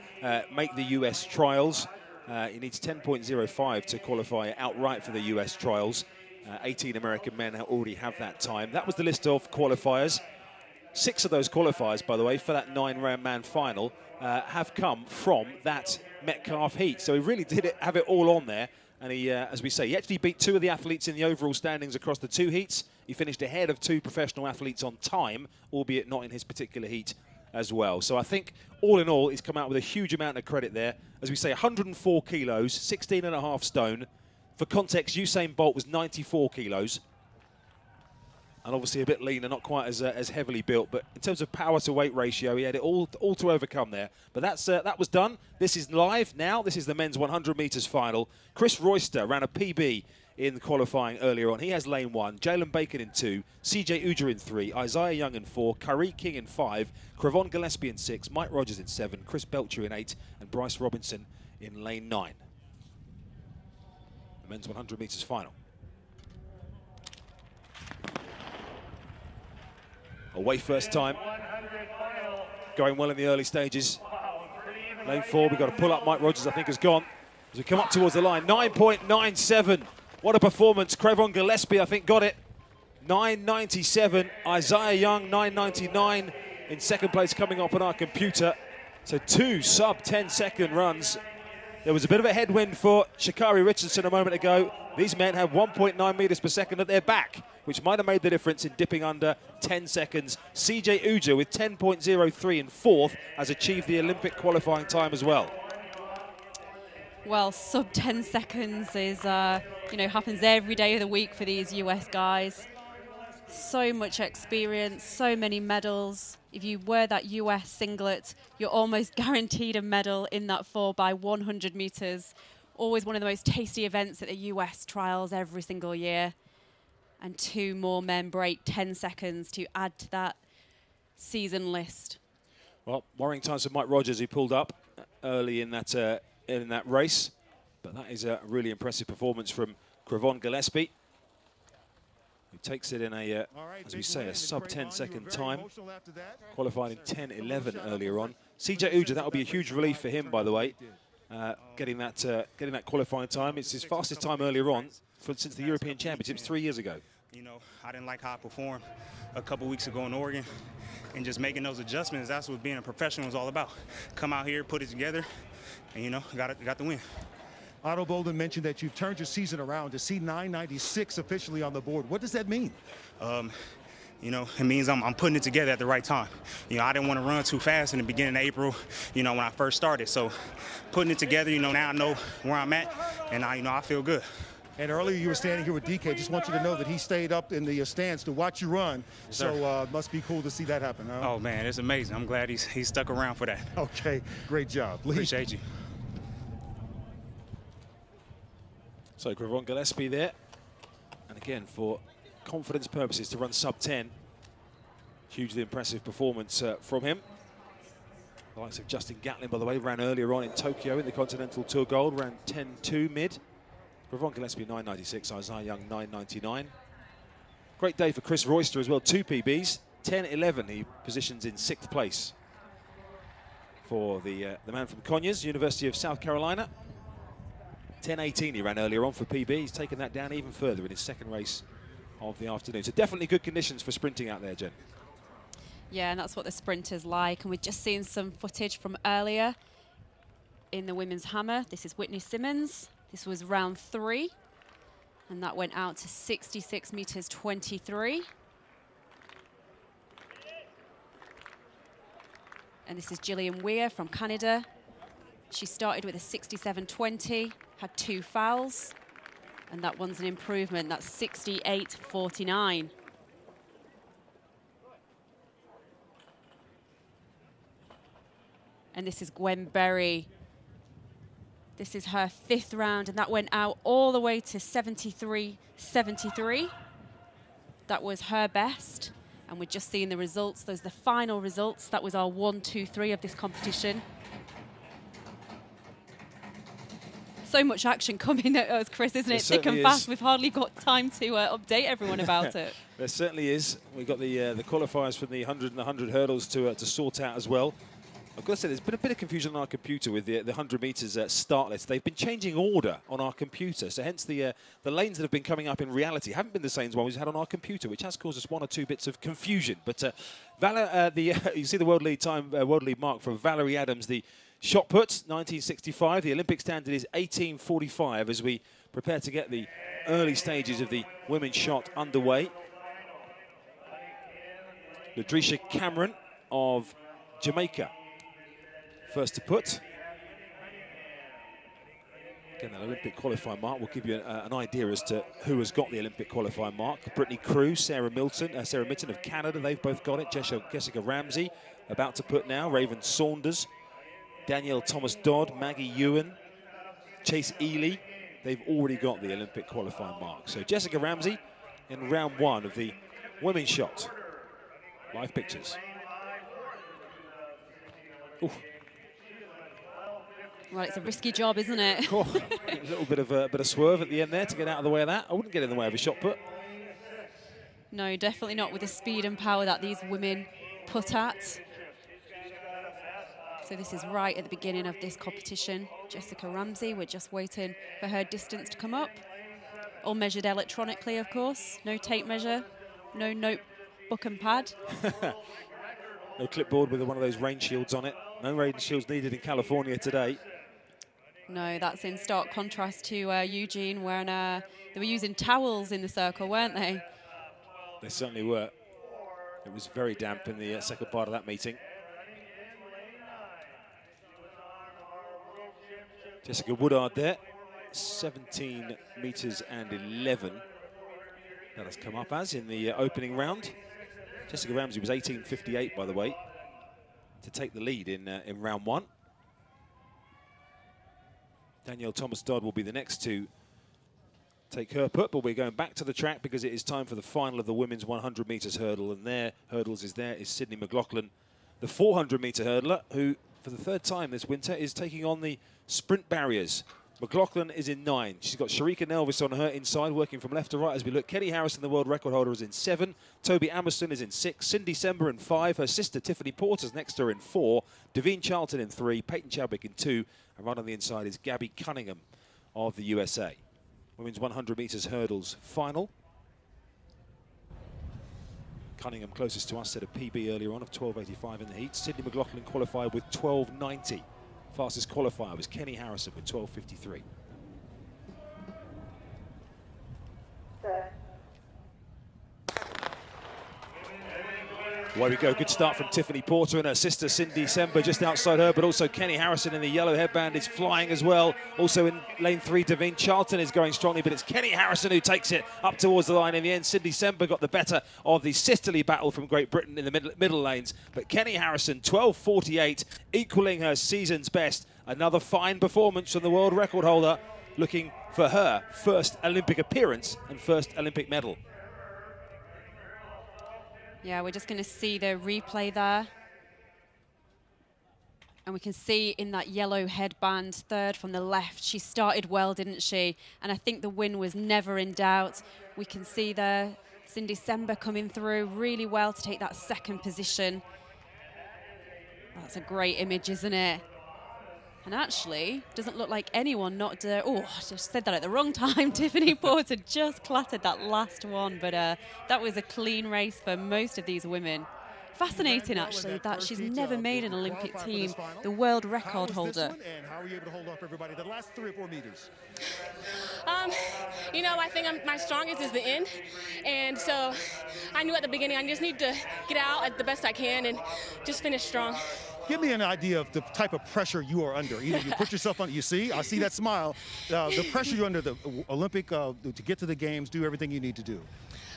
make the US trials. He needs 10.05 to qualify outright for the US trials. 18 American men already have that time. That was the list of qualifiers. 6 of those qualifiers, by the way, for that 9-man final have come from that Metcalf heat. So he really did have it all on there. And he, as we say, he actually beat 2 of the athletes in the overall standings across the 2 heats. He finished ahead of 2 professional athletes on time, albeit not in his particular heat as well. So I think, all in all, he's come out with a huge amount of credit there. As we say, 104 kilos, 16.5 stone. For context, Usain Bolt was 94 kilos. And obviously a bit leaner, not quite as heavily built. But in terms of power to weight ratio, he had it all to overcome there. But that was done. This is live now. This is the men's 100 metres final. Chris Royster ran a PB in qualifying earlier on. He has lane 1. Jalen Bacon in 2. CJ Uja in 3. Isaiah Young in 4. Kyrie King in 5. Crevon Gillespie in 6. Mike Rogers in 7. Chris Belcher in 8. And Bryce Robinson in lane 9. The men's 100 metres final. Away first time. Going well in the early stages. Lane 4, we've got to pull up. Mike Rogers, I think, has gone. As we come up towards the line, 9.97. What a performance. Crevon Gillespie, I think, got it. 9.97. Isaiah Young, 9.99 in second place, coming up on our computer. So 2 sub-10-second runs. There was a bit of a headwind for Sha'Carri Richardson a moment ago. These men have 1.9 meters per second at their back, which might have made the difference in dipping under 10 seconds. CJ Uja with 10.03 in fourth has achieved the Olympic qualifying time as well. Well, sub 10 seconds is, happens every day of the week for these US guys. So much experience, so many medals. If you wear that US singlet, you're almost guaranteed a medal in that 4x100 meters. Always one of the most tasty events at the US trials every single year. And 2 more men break 10 seconds to add to that season list. Well, worrying times for Mike Rogers, who pulled up early in that race. But that is a really impressive performance from Crevon Gillespie, who takes it in a, as we say, a sub-10-second time. Qualified in 10.11 earlier on. CJ Uja, that will be a huge relief for him, by the way, getting that qualifying time. It's his fastest time earlier on since the European Championships 3 years ago. You know, I didn't like how I performed a couple weeks ago in Oregon, and just making those adjustments, that's what being a professional is all about. Come out here, put it together, and, got the win. Otto Bolden mentioned that you've turned your season around to see 9.96 officially on the board. What does that mean? It means I'm putting it together at the right time. I didn't want to run too fast in the beginning of April, when I first started. So putting it together, now I know where I'm at, and I feel good. And earlier you were standing here with DK. Just want you to know that he stayed up in the stands to watch you run. Yes, so must be cool to see that happen, huh? Oh, man, it's amazing. I'm glad he's stuck around for that. Okay, great job. Lee. Appreciate you. So Crevon Gillespie there. And again, for confidence purposes, to run sub-10. Hugely impressive performance from him. The likes of Justin Gatlin, by the way, ran earlier on in Tokyo in the Continental Tour Gold, ran 10.2 mid. Crevon Gillespie 9.96, Isaiah Young 9.99. Great day for Chris Royster as well, 2 PBs, 10.11. He positions in 6th place for the man from Conyers, University of South Carolina. 10.18 he ran earlier on for PB. He's taken that down even further in his second race of the afternoon. So definitely good conditions for sprinting out there, Jen. Yeah, and that's what the sprinters like. And we've just seen some footage from earlier in the women's hammer. This is Whitney Simmons. This was round 3. And that went out to 66 meters 23. And this is Gillian Weir from Canada. She started with a 67.20, had 2 fouls, and that one's an improvement. That's 68.49. And this is Gwen Berry. This is her 5th round, and that went out all the way to 73.73. That was her best, and we're just seeing the results. Those are the final results. That was our 1, 2, 3 of this competition. So much action coming at us, Chris, isn't it? Thick and fast. We've hardly got time to update everyone about it. There certainly is. We've got the qualifiers from the 100 and the 100 hurdles to sort out as well. I've got to say, there's been a bit of confusion on our computer with the 100 meters start list. They've been changing order on our computer, so hence the lanes that have been coming up in reality haven't been the same as one we've had on our computer, which has caused us 1 or 2 bits of confusion. But you see the world lead time, world lead mark from Valerie Adams, the shot put, 1965. The Olympic standard is 18:45 as we prepare to get the early stages of the women's shot underway. Ladrisha Cameron of Jamaica, first to put. Again, that Olympic qualifying mark will give you an idea as to who has got the Olympic qualifying mark. Brittany Crew, Sarah Mitten of Canada, they've both got it. Jessica Ramsey about to put now. Raven Saunders, Danielle Thomas-Dodd, Maggie Ewan, Chase Ely, they've already got the Olympic qualifying mark. So Jessica Ramsey in round 1 of the women's shot. Live pictures. Ooh. Well, it's a risky job, isn't it? Oh, a little bit of swerve at the end there to get out of the way of that. I wouldn't get in the way of a shot put. No, definitely not with the speed and power that these women put at. So this is right at the beginning of this competition. Jessica Ramsey, we're just waiting for her distance to come up. All measured electronically, of course. No tape measure, no notebook and pad. No clipboard with one of those rain shields on it. No rain shields needed in California today. No, that's in stark contrast to Eugene, when they were using towels in the circle, weren't they? They certainly were. It was very damp in the second part of that meeting. Jessica Woodard there, 17 meters and 11. That has come up as in the opening round. Jessica Ramsey was 18.58, by the way, to take the lead in round one. Danielle Thomas-Dodd will be the next to take her put, but we're going back to the track because it is time for the final of the women's 100 meters hurdle, and their hurdles is Sydney McLaughlin, the 400 meter hurdler, who for the third time this winter is taking on the sprint barriers. McLaughlin is in 9. She's got Sharika Nelvis on her inside, working from left to right as we look. Kenny Harrison, the world record holder, is in 7. Toby Amerson is in 6. Cindy Sember in 5. Her sister Tiffany Porter's next to her in 4. Davine Charlton in 3. Peyton Chadwick in 2. And right on the inside is Gabby Cunningham of the USA. Women's 100 meters hurdles final. Cunningham, closest to us, set a PB earlier on of 12.85 in the heat. Sydney McLaughlin qualified with 12.90. Fastest qualifier was Kenny Harrison with 12.53. Away we go, good start from Tiffany Porter and her sister Cindy Sember just outside her, but also Kenny Harrison in the yellow headband is flying as well. Also in lane 3, Davine Charlton is going strongly, but it's Kenny Harrison who takes it up towards the line. In the end, Cindy Sember got the better of the sisterly battle from Great Britain in the middle lanes, but Kenny Harrison, 12.48, equaling her season's best. Another fine performance from the world record holder, looking for her first Olympic appearance and first Olympic medal. Yeah, we're just going to see the replay there. And we can see in that yellow headband, third from the left, she started well, didn't she? And I think the win was never in doubt. We can see there Cindy Sember coming through really well to take that second position. That's a great image, isn't it? And actually, doesn't look like anyone knocked her. Oh, I just said that at the wrong time. Tiffany Porter just clattered that last one, but that was a clean race for most of these women. Fascinating, actually, that she's never made an Olympic team, the world record holder. And how were you able to hold up everybody the last 3 or 4 meters? You know, I think my strongest is the end. And so I knew at the beginning I just need to get out at the best I can and just finish strong. Give me an idea of the type of pressure you are under. Either you put yourself under, I see that smile. The pressure you're under, the Olympic, to get to the games, do everything you need to do.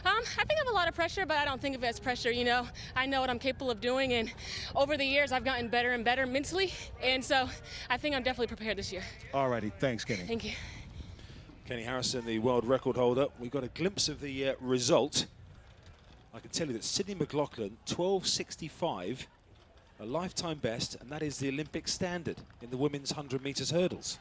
I think I have a lot of pressure, but I don't think of it as pressure, you know. I know what I'm capable of doing, and over the years, I've gotten better and better mentally, and so I think I'm definitely prepared this year. All righty, thanks, Kenny. Thank you. Kenny Harrison, the world record holder. We got a glimpse of the result. I can tell you that Sydney McLaughlin, 12.65, a lifetime best, and that is the Olympic standard in the women's 100 meters hurdles.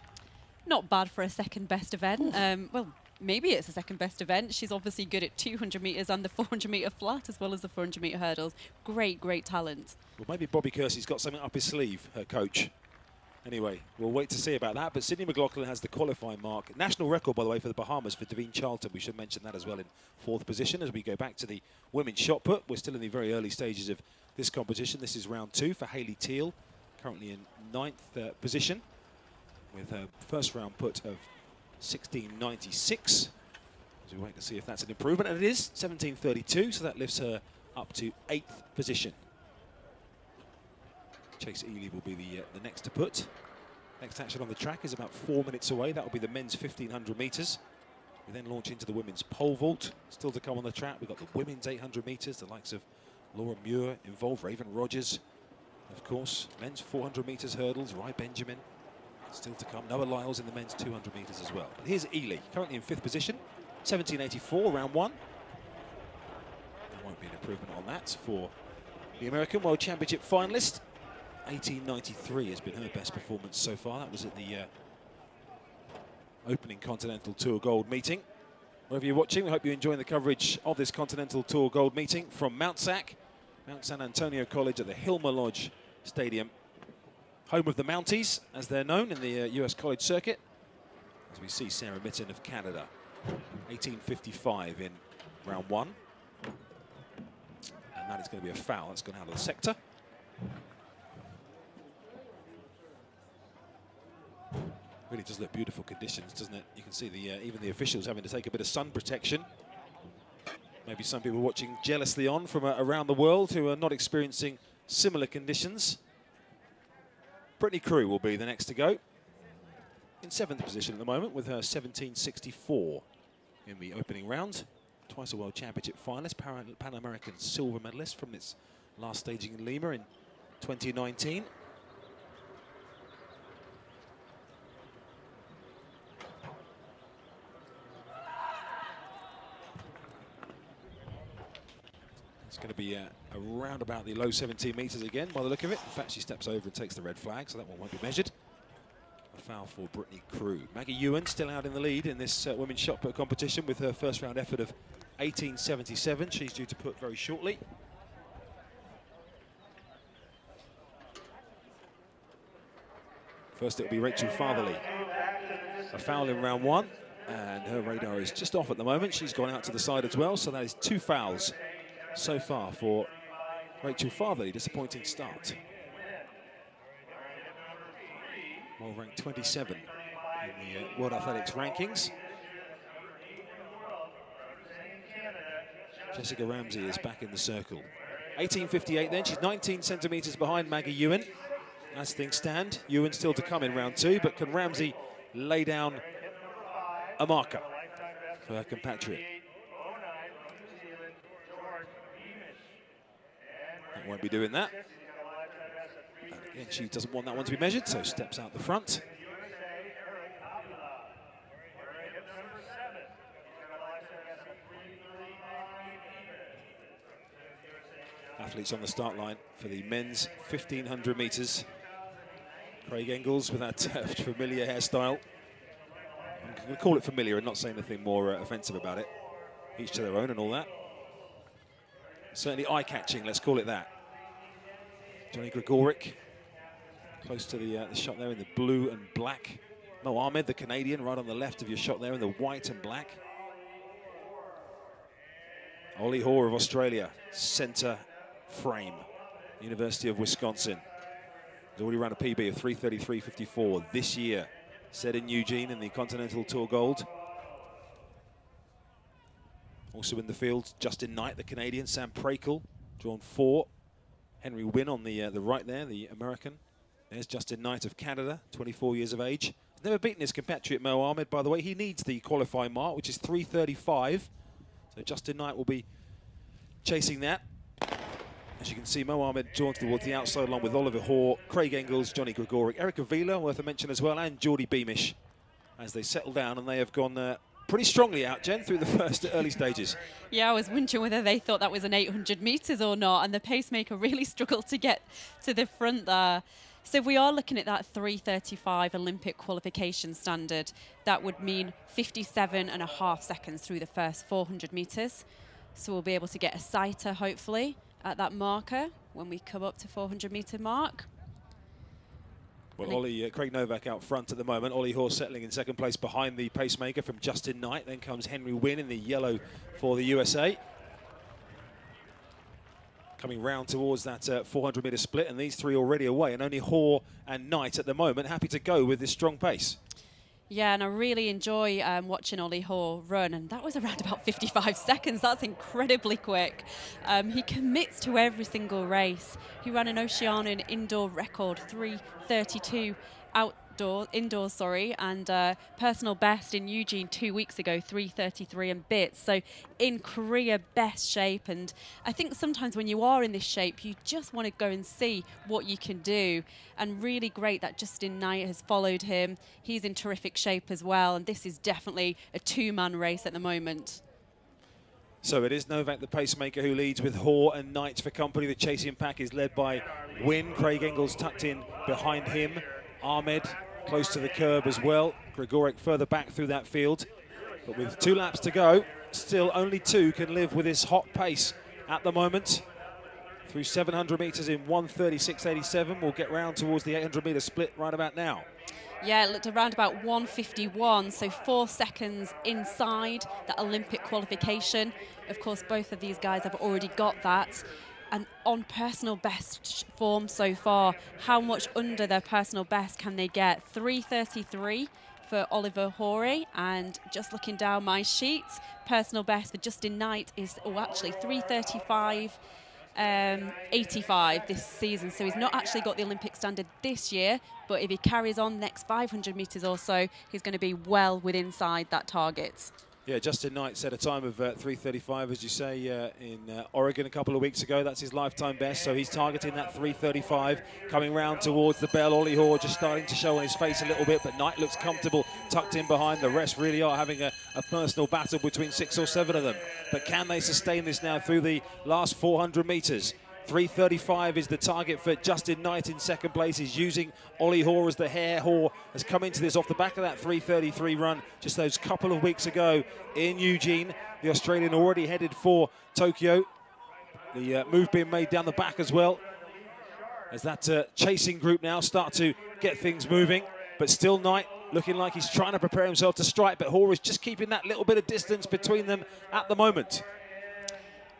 Not bad for a second best event. Well, maybe it's a second best event. She's obviously good at 200 meters and the 400 meter flat as well as the 400 meter hurdles. Great, great talent. Well, maybe Bobby Kersey's got something up his sleeve, her coach. Anyway, we'll wait to see about that. But Sydney McLaughlin has the qualifying mark. National record, by the way, for the Bahamas for Davine Charlton. We should mention that as well in 4th position as we go back to the women's shot put. We're still in the very early stages of this competition. This is round 2 for Hayley Teal, currently in 9th position with her first round put of 16.96. As we wait to see if that's an improvement, and it is 17.32, so that lifts her up to 8th position. Chase Ely will be the next to put. Next action on the track is about 4 minutes away. That will be the men's 1,500 metres. We then launch into the women's pole vault. Still to come on the track, we've got the women's 800 metres, the likes of Laura Muir involved, Raven Rogers, of course. Men's 400 metres hurdles, Rai Benjamin. Still to come. Noah Lyles in the men's 200 metres as well. But here's Ely, currently in 5th position, 17.84, round 1. There won't be an improvement on that for the American World Championship finalist. 18.93 has been her best performance so far. That was at the opening Continental Tour Gold meeting. Wherever you're watching, we hope you're enjoying the coverage of this Continental Tour Gold meeting from Mount San Antonio College at the Hilmer Lodge Stadium. home of the Mounties, as they're known in the US college circuit. As we see Sarah Mitten of Canada, 18.55 in round 1. And that is going to be a foul. That's gone out of the sector. Really does look beautiful conditions, doesn't it? You can see the even the officials having to take a bit of sun protection. Maybe some people watching jealously on from around the world who are not experiencing similar conditions. Brittany Crew will be the next to go. In 7th position at the moment with her 17.64 in the opening round. Twice a World Championship finalist, Pan American silver medalist from its last staging in Lima in 2019. It's going to be around about the low 17 metres again by the look of it. In fact, she steps over and takes the red flag, so that one won't be measured. A foul for Brittany Crew. Maggie Ewan still out in the lead in this women's shot put competition with her first round effort of 18.77. She's due to put very shortly. First it'll be Rachel Fatherly. A foul in round 1, and her radar is just off at the moment. She's gone out to the side as well, so that is 2 fouls so far for Rachel Fatherly. Disappointing start. Well ranked 27 in the World Athletics rankings. Jessica Ramsey is back in the circle. 18.58 then, she's 19 centimetres behind Maggie Ewan. As things stand, Ewan still to come in round 2, but can Ramsey lay down a marker for her compatriot? That won't be doing that. And again, she doesn't want that one to be measured, so steps out the front. Athletes on the start line for the men's 1,500 metres. Craig Engels with that familiar hairstyle. I'm going to call it familiar and not say anything more offensive about it. Each to their own and all that. Certainly eye-catching, let's call it that. Johnny Gregoric, close to the shot there in the blue and black. Mo Ahmed, the Canadian, right on the left of your shot there in the white and black. Ollie Hoare of Australia, centre frame, University of Wisconsin. He's already run a PB of 3:33.54 this year, set in Eugene in the Continental Tour Gold. Also in the field, Justin Knight, the Canadian, Sam Prakel, drawn 4. Henry Wynn on the right there, the American. There's Justin Knight of Canada, 24 years of age. He's never beaten his compatriot Mo Ahmed, by the way. He needs the qualifying mark, which is 3:35. So Justin Knight will be chasing that. As you can see, Mo Ahmed drawn towards the outside along with Oliver Hoare, Craig Engels, Johnny Gregoric, Erica Vila, worth a mention as well, and Geordie Beamish as they settle down, and they have gone pretty strongly out, Jen, through the first early stages. Yeah, I was wondering whether they thought that was an 800 metres or not, and the pacemaker really struggled to get to the front there. So if we are looking at that 3:35 Olympic qualification standard, that would mean 57.5 seconds through the first 400 metres. So we'll be able to get a sighter, hopefully, at that marker when we come up to 400 metre mark. Well, Craig Novak out front at the moment. Ollie Hoare settling in second place behind the pacemaker from Justin Knight. Then comes Henry Wynn in the yellow for the USA. Coming round towards that 400-metre split, and these three already away, and only Hoare and Knight at the moment happy to go with this strong pace. Yeah, and I really enjoy watching Ollie Hoare run, and that was around about 55 seconds. That's incredibly quick. He commits to every single race. He ran an Oceanian indoor record, 3:32 indoors, and personal best in Eugene 2 weeks ago, 3:33 and bits. So in career best shape, and I think sometimes when you are in this shape, you just want to go and see what you can do. And really great that Justin Knight has followed him. He's in terrific shape as well, and this is definitely a 2-man race at the moment. So it is Novak, the pacemaker, who leads with Hoare and Knight for company. The chasing pack is led by Wynn. Craig Engels tucked in behind him. Ahmed close to the curb as well. Gregoric further back through that field. But with 2 laps to go, still only 2 can live with this hot pace at the moment. through 700 metres in 1:36.87. We'll get round towards the 800-metre split right about now. Yeah, it looked around about 1:51, so 4 seconds inside that Olympic qualification. Of course, both of these guys have already got that. And on personal best form so far, how much under their personal best can they get? 3:33 for Oliver Hoare, and just looking down my sheet, personal best for Justin Knight is, actually 3:35.85 this season. So he's not actually got the Olympic standard this year, but if he carries on next 500 metres or so, he's going to be well within inside that target. Yeah, Justin Knight set a time of 3:35, as you say, in Oregon a couple of weeks ago. That's his lifetime best, so he's targeting that 3:35. Coming round towards the bell, Ollie Hoare just starting to show on his face a little bit, but Knight looks comfortable, tucked in behind. The rest really are having a personal battle between 6 or 7 of them. But can they sustain this now through the last 400 metres? 3:35 is the target for Justin Knight in second place. He's using Ollie Hoare as the hare. Hoare has come into this off the back of that 3:33 run just those couple of weeks ago in Eugene. The Australian already headed for Tokyo. The move being made down the back as well, as that chasing group now start to get things moving. But still Knight looking like he's trying to prepare himself to strike, but Hoare is just keeping that little bit of distance between them at the moment.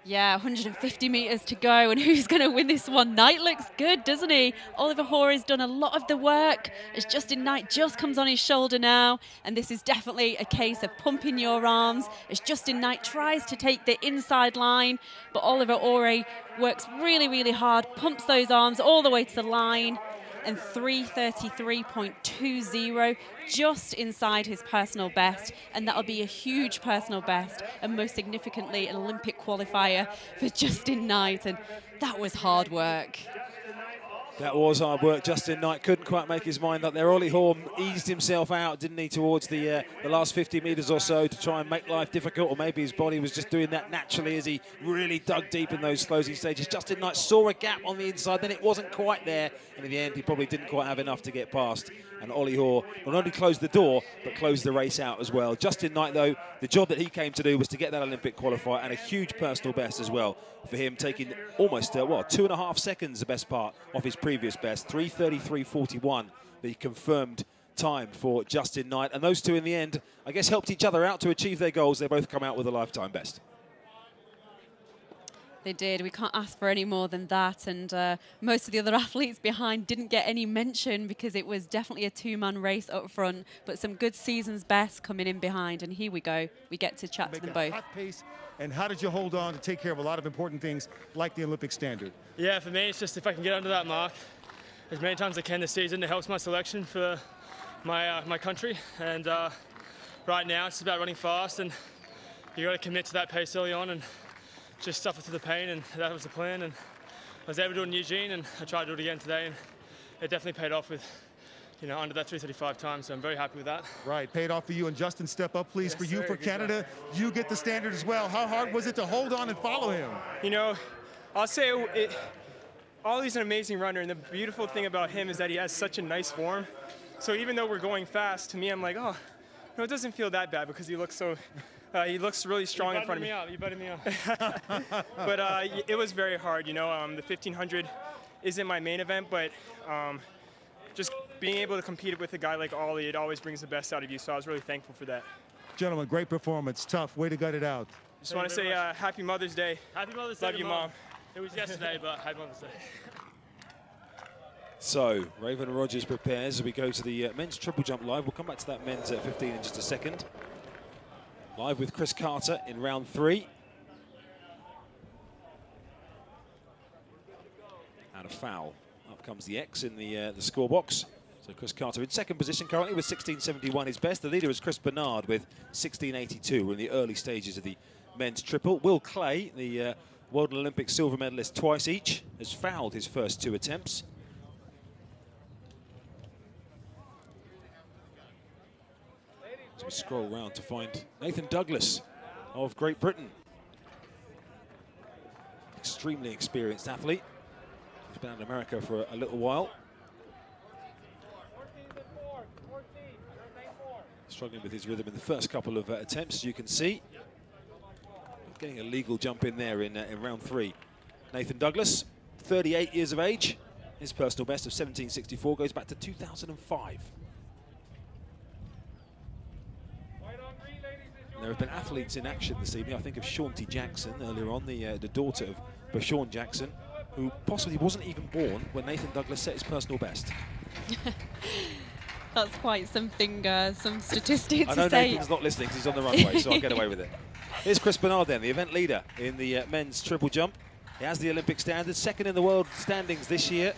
Yeah, 150 metres to go, and who's going to win this one? Knight looks good, doesn't he? Oliver Hoare has done a lot of the work, as Justin Knight just comes on his shoulder now, and this is definitely a case of pumping your arms, as Justin Knight tries to take the inside line, but Oliver Hoare works really, really hard, pumps those arms all the way to the line, and 3:33.20, just inside his personal best, and that'll be a huge personal best, and most significantly an Olympic qualifier for Justin Knight, and that was hard work. That was hard work. Justin Knight couldn't quite make his mind up there. Ollie Hoare eased himself out, didn't he, towards the last 50 metres or so to try and make life difficult, or maybe his body was just doing that naturally as he really dug deep in those closing stages. Justin Knight saw a gap on the inside, then it wasn't quite there, and in the end he probably didn't quite have enough to get past. And Ollie Hoare not only closed the door, but closed the race out as well. Justin Knight, though, the job that he came to do was to get that Olympic qualifier, and a huge personal best as well for him, taking almost, 2.5 seconds, the best part, off his previous best. 3:33.41, the confirmed time for Justin Knight. And those two in the end, I guess, helped each other out to achieve their goals. They both come out with a lifetime best. They did. We can't ask for any more than that. And most of the other athletes behind didn't get any mention because it was definitely a two-man race up front. But some good season's best coming in behind. And here we go. We get to chat to them both. Hot pace. And how did you hold on to take care of a lot of important things like the Olympic standard? Yeah, for me, it's just if I can get under that mark as many times as I can this season, it helps my selection for my country. And right now, it's about running fast, and you got to commit to that pace early on and just suffer through the pain, and that was the plan. And I was able to do it in Eugene, and I tried to do it again today, and it definitely paid off with, under that 3:35 time, so I'm very happy with that. Right, paid off for you. And Justin, step up, please, Yes, for you, sir. for Good Canada. job. You get the standard as well. How hard was it to hold on and follow him? I'll say Ollie's an amazing runner, and the beautiful thing about him is that he has such a nice form. So even though we're going fast, to me, I'm like, it doesn't feel that bad because he looks really strong in front of me. You butted me out. But it was very hard, the 1500 isn't my main event, but just being able to compete with a guy like Ollie, it always brings the best out of you, so I was really thankful for that. Gentlemen, great performance. Tough. Way to gut it out. Just want to say Happy Mother's Day. Happy Mother's Day. Love you, Mom. It was yesterday, but Happy Mother's Day. So, Raven Rogers prepares as we go to the men's triple jump live. We'll come back to that men's 15 in just a second. Live with Chris Carter in round 3. And a foul. Up comes the X in the score box. So Chris Carter in second position currently with 16.71 his best. The leader is Chris Bernard with 16.82. We're in the early stages of the men's triple. Will Clay, the World and Olympic silver medalist twice each, has fouled his first 2 attempts. So we scroll round to find Nathan Douglas of Great Britain. Extremely experienced athlete. He's been out in America for a little while. Struggling with his rhythm in the first couple of attempts, as you can see. Getting a legal jump in there in round 3. Nathan Douglas 38 years of age. His personal best of 17.64 goes back to 2005. And there have been athletes in action this evening. I think of Shaunti Jackson earlier on, the daughter of Bashawn Jackson, who possibly wasn't even born when Nathan Douglas set his personal best. That's quite something, some statistic I to know say. Nathan's not listening because he's on the runway, so I'll get away with it. Here's Chris Bernard then, the event leader in the men's triple jump. He has the Olympic standards, second in the world standings this year,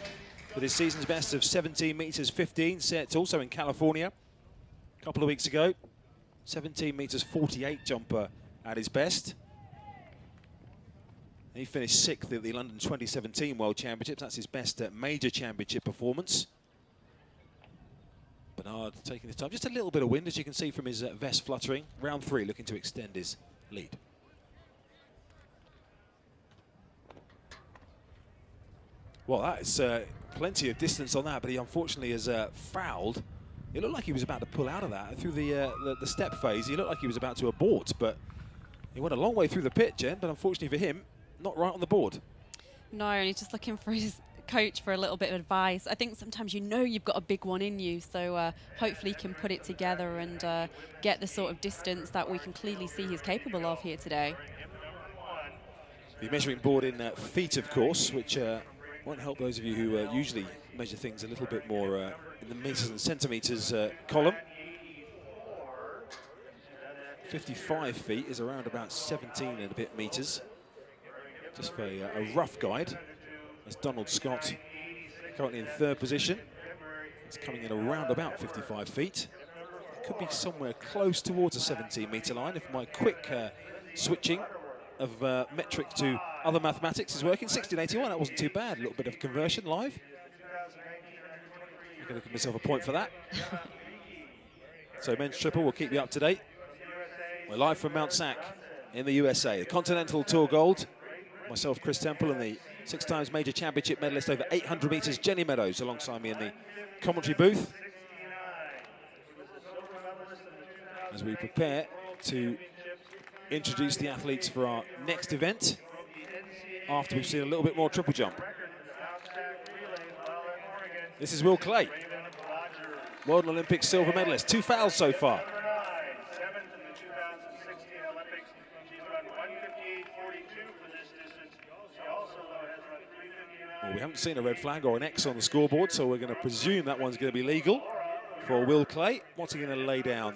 with his season's best of 17 meters 15, set also in California a couple of weeks ago. 17 meters 48 jumper at his best. He finished 6th at the London 2017 World Championships. That's his best major championship performance. Bernard taking his time. Just a little bit of wind, as you can see from his vest fluttering. Round 3, looking to extend his lead. Well, that is plenty of distance on that, but he unfortunately has fouled. It looked like he was about to pull out of that through the step phase. He looked like he was about to abort, but he went a long way through the pit, Jen, but unfortunately for him, not right on the board. No, and he's just looking for his coach for a little bit of advice. I think sometimes you know you've got a big one in you, so hopefully he can put it together and get the sort of distance that we can clearly see he's capable of here today. The measuring board in feet, of course, which won't help those of you who usually measure things a little bit more in the meters and centimeters column. 55 feet is around about 17 and a bit meters. Just for a rough guide. As Donald Scott currently in 3rd position. It's coming in around about 55 feet. It could be somewhere close towards a 17-meter line if my quick switching of metric to other mathematics is working. 1681, that wasn't too bad. A little bit of conversion live. I'm going to give myself a point for that. So men's triple, we'll keep you up to date. We're live from Mount Sac in the USA. The Continental Tour Gold. Myself, Chris Temple, and the 6 times major championship medalist over 800 meters, Jenny Meadows, alongside me in the commentary booth. As we prepare to introduce the athletes for our next event, after we've seen a little bit more triple jump. This is Will Clay, World and Olympic silver medalist. 2 fouls so far. Well, we haven't seen a red flag or an X on the scoreboard, so we're going to presume that one's going to be legal for Will Clay. What's he going to lay down?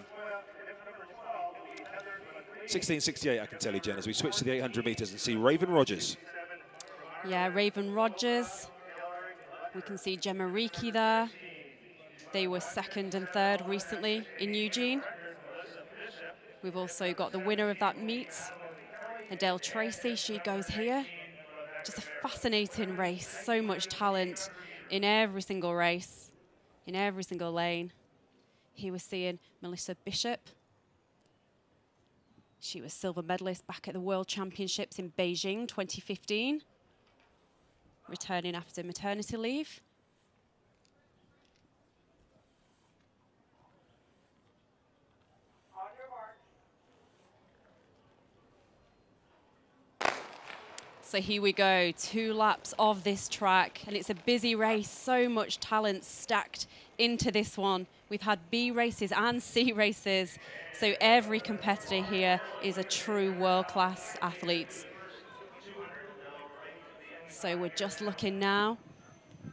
16.68, I can tell you, Jen, as we switch to the 800 meters and see Raven Rogers. Yeah, Raven Rogers. We can see Gemma Reekie there. They were 2nd and 3rd recently in Eugene. We've also got the winner of that meet, Adele Tracy. She goes here. Just a fascinating race. So much talent in every single race, in every single lane. Here we're seeing Melissa Bishop. She was silver medalist back at the World Championships in Beijing 2015, returning after maternity leave. So here we go, 2 laps of this track, and it's a busy race, so much talent stacked into this one. We've had B races and C races, so every competitor here is a true world-class athlete. So we're just looking now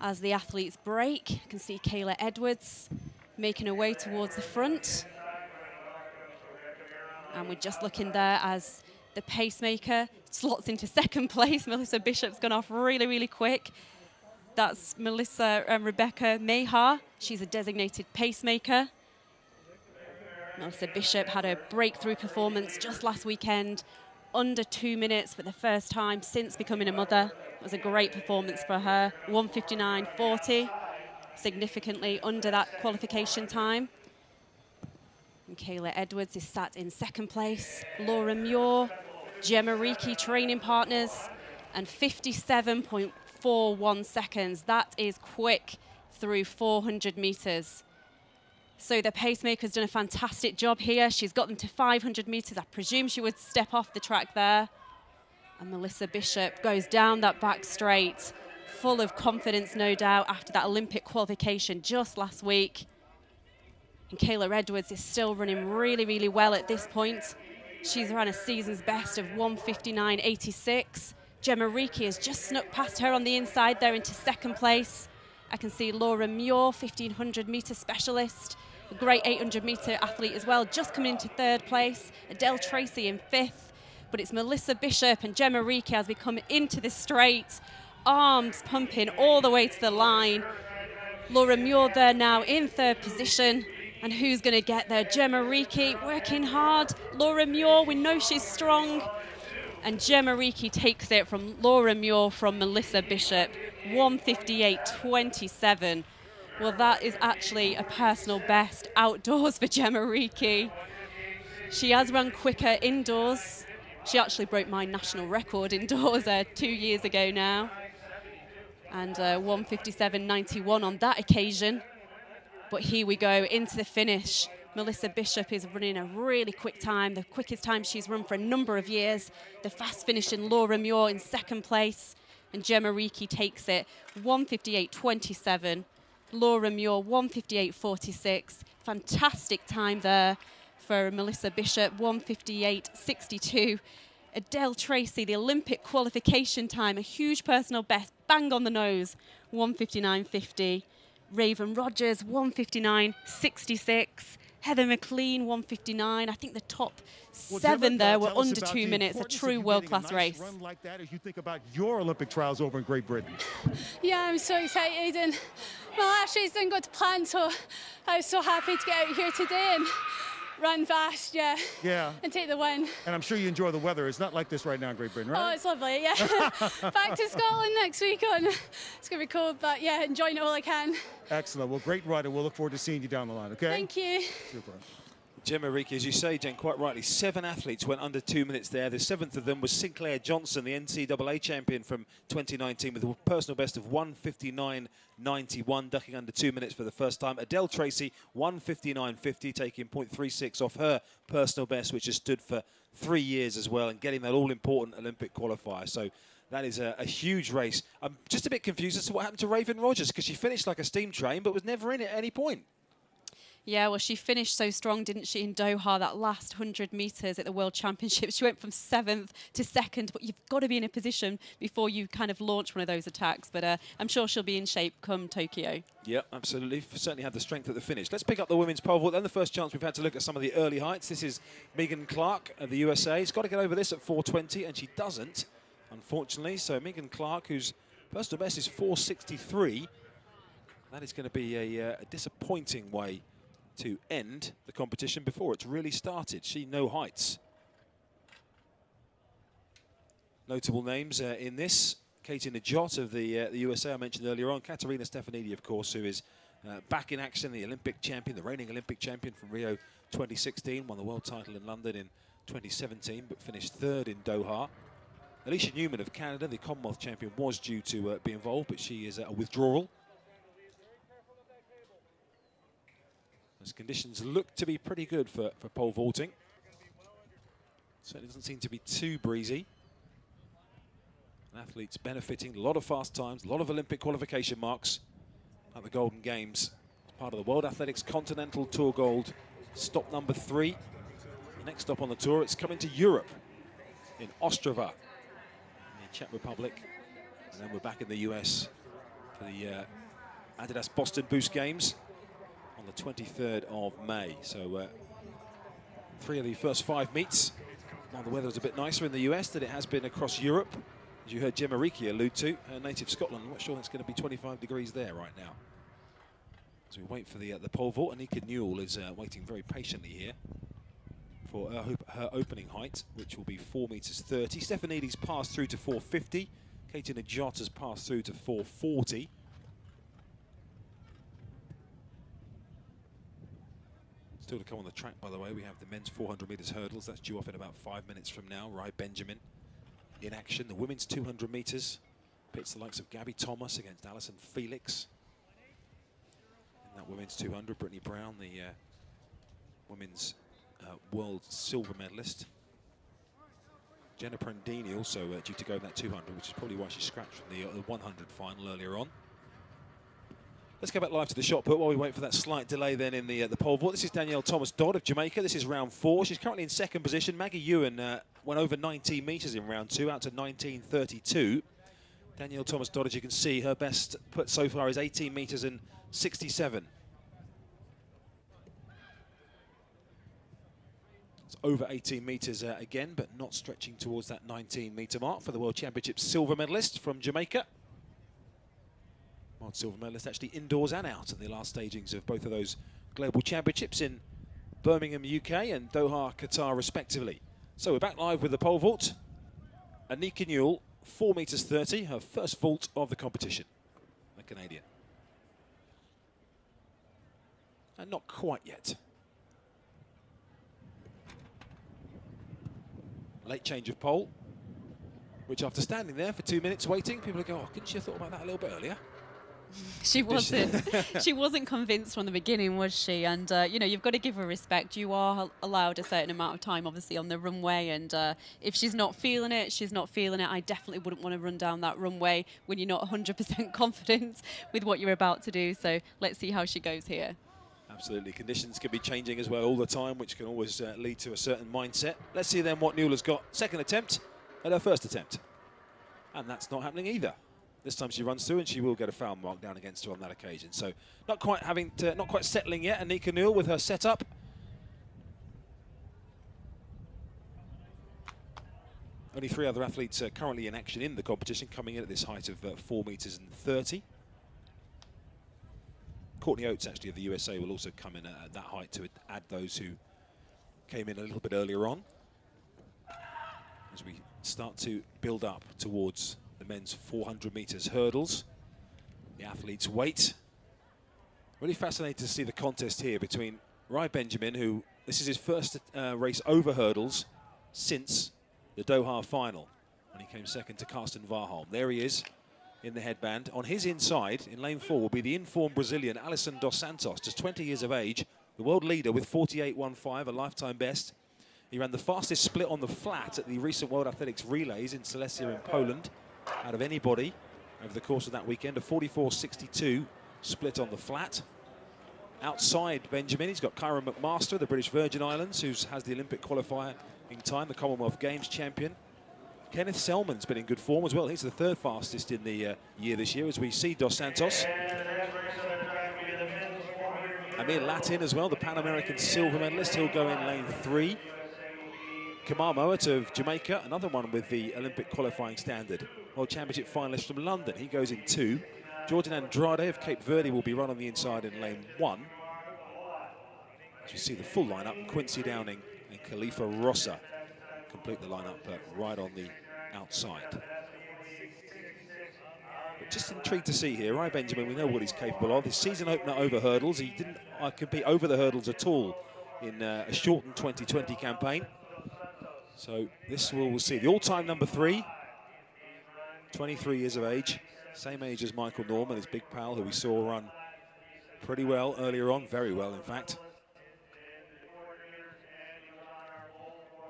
as the athletes break. You can see Kayla Edwards making her way towards the front. And we're just looking there as the pacemaker slots into 2nd place. Melissa Bishop's gone off really, really quick. That's Melissa Rebecca Mayha. She's a designated pacemaker. Melissa Bishop had a breakthrough performance just last weekend, under 2 minutes for the first time since becoming a mother. It was a great performance for her. 1:59.40, significantly under that qualification time. And Kayla Edwards is sat in 2nd place. Laura Muir, Gemma Reekie training partners, and 57.41 seconds. That is quick through 400 meters. So the pacemaker's done a fantastic job here. She's got them to 500 meters. I presume she would step off the track there. And Melissa Bishop goes down that back straight full of confidence, no doubt, after that Olympic qualification just last week. And Kayla Edwards is still running really, really well at this point. She's run a season's best of 1:59.86. Gemma Reekie has just snuck past her on the inside there into second place. I can see Laura Muir, 1500-metre specialist, a great 800-metre athlete as well, just coming into third place. Adele Tracy in fifth, but it's Melissa Bishop and Gemma Reekie as we come into the straight. Arms pumping all the way to the line. Laura Muir there now in third position. And who's going to get there? Gemma Reekie working hard. Laura Muir, we know she's strong. And Gemma Reekie takes it from Laura Muir from Melissa Bishop. 1:58.27. Well, that is actually a personal best outdoors for Gemma Reekie. She has run quicker indoors. She actually broke my national record indoors 2 years ago now. And 1:57.91 on that occasion. But here we go into the finish. Melissa Bishop is running a really quick time, the quickest time she's run for a number of years. The fast finishing Laura Muir in second place, and Gemma Reekie takes it 1:58.27. Laura Muir 1:58.46. Fantastic time there for Melissa Bishop, 1:58.62. Adele Tracy, the Olympic qualification time, a huge personal best, bang on the nose, 1:59.50. Raven Rogers, 1:59.66. Heather McLean, 1:59. I think the top seven there were under 2 minutes. A true world-class race. Run like that as you think about your Olympic trials over in Great Britain. Yeah, I'm so excited, and well, actually, it didn't go to plan, so I was so happy to get out here today and run fast, yeah. And take the win. And I'm sure you enjoy the weather. It's not like this right now in Great Britain, right? Oh, it's lovely, yeah. Back to Scotland next week on. It's going to be cold, but yeah, enjoying it all I can. Excellent. Well, great run, and we'll look forward to seeing you down the line, okay? Thank you. Super. Gemma Reekie, as you say, Jen, quite rightly, 7 athletes went under 2 minutes there. The 7th of them was Sinclair Johnson, the NCAA champion from 2019, with a personal best of 1:59.91, ducking under 2 minutes for the first time. Adele Tracy, 1:59.50, taking 0.36 off her personal best, which has stood for 3 years as well, and getting that all-important Olympic qualifier. So that is a huge race. I'm just a bit confused as to what happened to Raven Rogers, because she finished like a steam train, but was never in it at any point. Yeah, well, she finished so strong, didn't she, in Doha, that last 100 metres at the World Championships. She went from 7th to 2nd, but you've got to be in a position before you kind of launch one of those attacks. But I'm sure she'll be in shape come Tokyo. Yeah, absolutely. Certainly had the strength at the finish. Let's pick up the women's pole vault. Then the first chance we've had to look at some of the early heights. This is Megan Clark of the USA. She's got to get over this at 4:20, and she doesn't, unfortunately. So Megan Clark, whose personal best is 4:63, that is going to be a disappointing way to end the competition before it's really started. She no heights. Notable names in this: Katie Najot of the USA I mentioned earlier on, Katerina Stefanidi, of course, who is back in action, the Olympic champion, the reigning Olympic champion from Rio 2016, won the world title in London in 2017, but finished 3rd in Doha. Alicia Newman of Canada, the Commonwealth champion, was due to be involved, but she is a withdrawal. As conditions look to be pretty good for pole vaulting. Certainly doesn't seem to be too breezy. And athletes benefiting, a lot of fast times, a lot of Olympic qualification marks at the Golden Games. As part of the World Athletics Continental Tour Gold, stop number 3. The next stop on the tour, it's coming to Europe in Ostrava, in the Czech Republic. And then we're back in the US for the Adidas Boston Boost Games on the 23rd of May. So 3 of the first 5 meets. Now the weather is a bit nicer in the US than it has been across Europe. As you heard Gemma Reekie allude to, her native Scotland. I'm not sure it's going to be 25 degrees there right now. As we wait for the pole vault, Anika Newell is waiting very patiently here for her opening height, which will be 4.30 meters. Stefanidi's passed through to 4.50. Katie Najot has passed through to 4.40. Still to come on the track, by the way, we have the men's 400 meters hurdles. That's due off in about 5 minutes from now. Rai Benjamin in action. The women's 200 meters pits the likes of Gabby Thomas against Alison Felix. In that women's 200, Brittany Brown, the women's world silver medalist. Jenna Prandini also due to go in that 200, which is probably why she scratched from the 100 final earlier on. Let's go back live to the shot put while we wait for that slight delay then in the pole vault. This is Danielle Thomas-Dodd of Jamaica. This is round 4. She's currently in second position. Maggie Ewan went over 19 metres in round 2, out to 19.32. Danielle Thomas-Dodd, as you can see, her best put so far is 18 metres and 67. It's over 18 metres again, but not stretching towards that 19-metre mark for the World Championship silver medalist from Jamaica. World silver medalist actually indoors and out at the last stagings of both of those global championships in Birmingham, UK and Doha, Qatar, respectively. So we're back live with the pole vault. Anika Newell, 4 metres 30, her first vault of the competition, a Canadian. And not quite yet. Late change of pole, which after standing there for 2 minutes waiting, people go, oh, couldn't she have thought about that a little bit earlier? She wasn't. She wasn't convinced from the beginning, was she? And, you know, you've got to give her respect. You are allowed a certain amount of time, obviously, on the runway. And if she's not feeling it, she's not feeling it. I definitely wouldn't want to run down that runway when you're not 100% confident with what you're about to do. So let's see how she goes here. Absolutely. Conditions can be changing as well all the time, which can always lead to a certain mindset. Let's see then what Newell has got. Second attempt at her first attempt. And that's not happening either. This time she runs through and she will get a foul mark down against her on that occasion. So not quite settling yet. Anika Newell with her setup. Only 3 other athletes currently in action in the competition, coming in at this height of 4 metres and 30. Courtney Oates, actually, of the USA, will also come in at that height to add those who came in a little bit earlier on. As we start to build up towards the men's 400 metres hurdles, the athletes wait. Really fascinating to see the contest here between Rai Benjamin, who this is his first race over hurdles since the Doha final, when he came second to Karsten Warholm. There he is in the headband. On his inside, in lane 4, will be the informed Brazilian Alison dos Santos, just 20 years of age, the world leader with 48.15, a lifetime best. He ran the fastest split on the flat at the recent World Athletics Relays in Silesia in Poland, out of anybody over the course of that weekend, a 44.62 split on the flat. Outside Benjamin, he's got Kyron McMaster, the British Virgin Islands, who has the Olympic qualifying time, the Commonwealth Games champion. Kenneth Selman's been in good form as well. He's the 3rd fastest in the year this year, as we see Dos Santos. Amir Latin as well, the Pan American silver medalist. He'll go in lane 3. Kamar Moat of Jamaica, another one with the Olympic qualifying standard. World Championship finalist from London. He goes in 2. Jordan Andrade of Cape Verde will be run on the inside in lane 1. As you see the full lineup, Quincy Downing and Khalifa Rossa complete the lineup right on the outside. But just intrigued to see here, Rai Benjamin, we know what he's capable of. His season opener over hurdles, he didn't compete over the hurdles at all in a shortened 2020 campaign. So this we'll see. The all-time number 3, 23 years of age, same age as Michael Norman, his big pal, who we saw run pretty well earlier on, very well in fact.